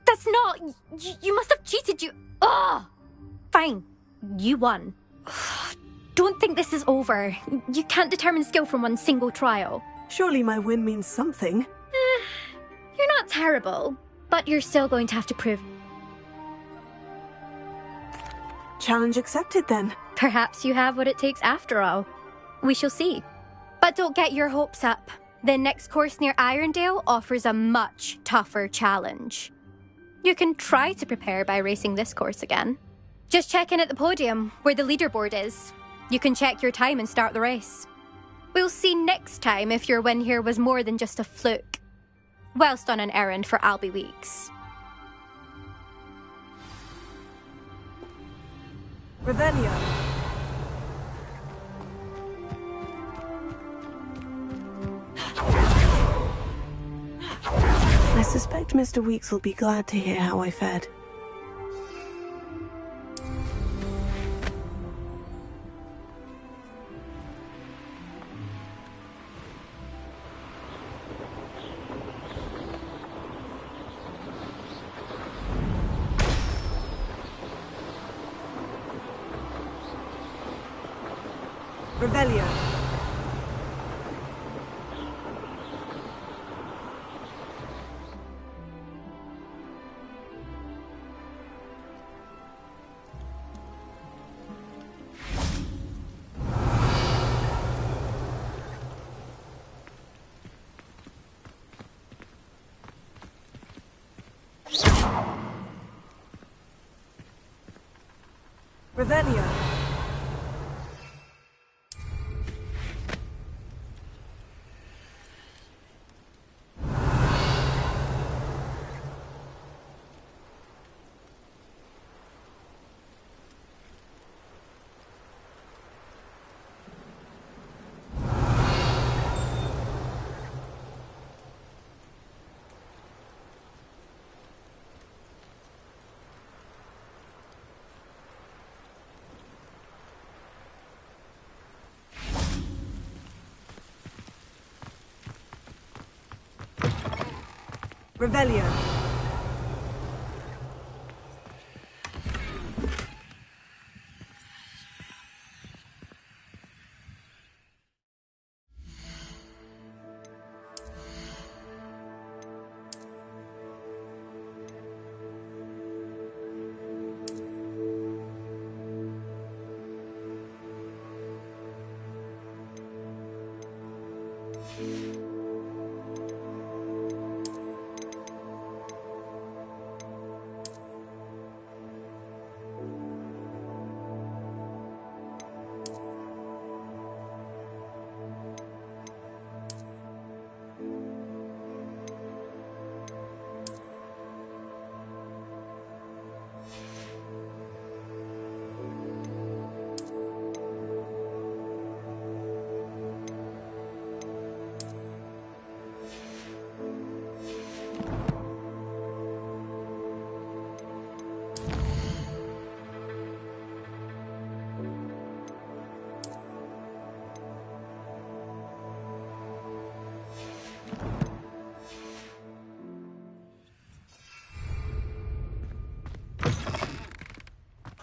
That's not... You must have cheated, you... Ugh! Fine. You won. Don't think this is over. You can't determine skill from one single trial. Surely my win means something. You're not terrible, but you're still going to have to prove... Challenge accepted then. Perhaps you have what it takes after all. We shall see. But don't get your hopes up. The next course near Irondale offers a much tougher challenge. You can try to prepare by racing this course again. Just check in at the podium, where the leaderboard is. You can check your time and start the race. We'll see next time if your win here was more than just a fluke. Whilst on an errand for Albie Weeks. Revelio. I suspect Mr. Weeks will be glad to hear how I fared. Revelio. Revelio.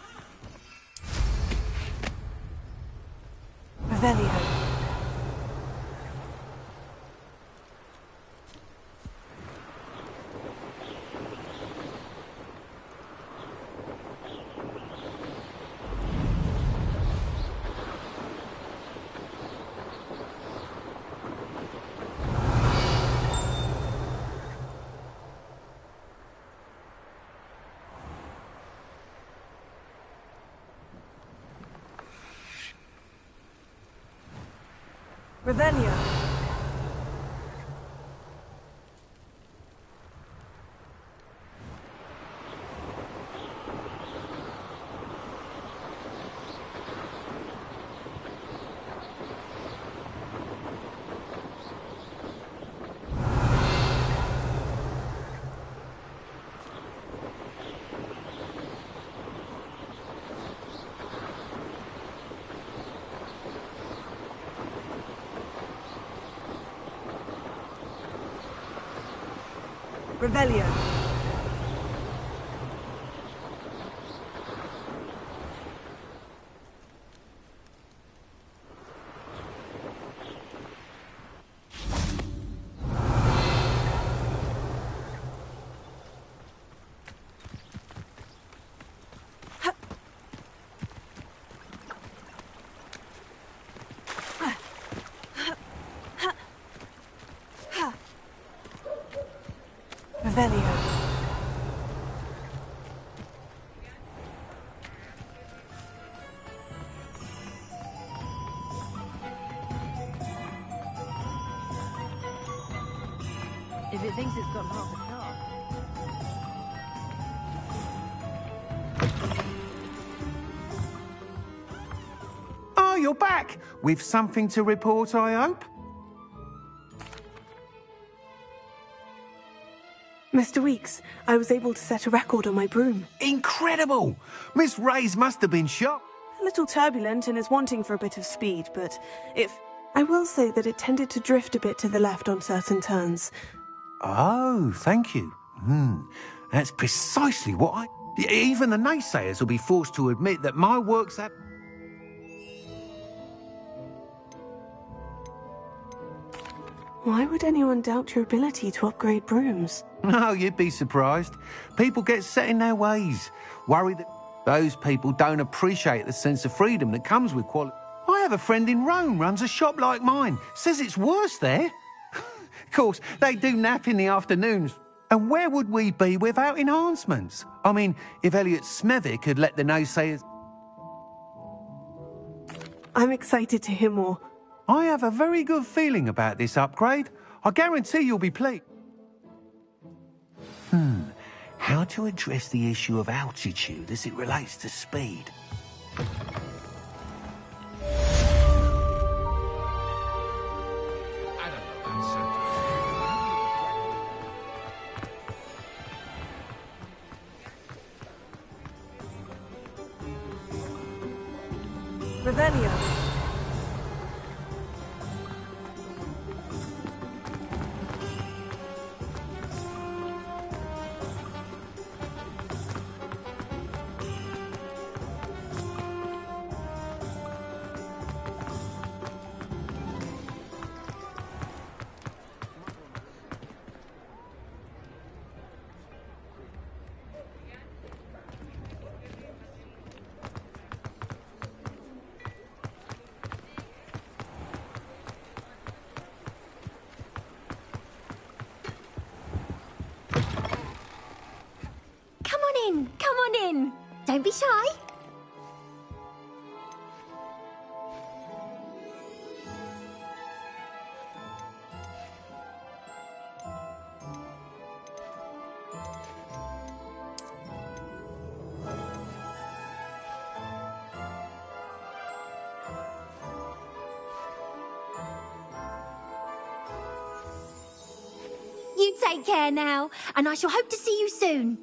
Revelio. Revelio. Revelio. Revelio. Revelio. If it thinks it's got half a car. Oh, you're back! With something to report, I hope? Mr. Weeks, I was able to set a record on my broom. Incredible! Miss Reyes must have been shocked. A little turbulent and is wanting for a bit of speed, but I will say that it tended to drift a bit to the left on certain turns. Oh, thank you. That's precisely what even the naysayers will be forced to admit that my work's at... Why would anyone doubt your ability to upgrade brooms? No, you'd be surprised. People get set in their ways, worried that those people don't appreciate the sense of freedom that comes with quality. I have a friend in Rome runs a shop like mine. Says it's worse there. Of course, they do nap in the afternoons. And where would we be without enhancements? I mean, if Elliot Smethwick had let the naysayers... I'm excited to hear more. I have a very good feeling about this upgrade. I guarantee you'll be pleased. How to address the issue of altitude as it relates to speed? Revelio. Come on in. Don't be shy. You take care now, and I shall hope to see you soon.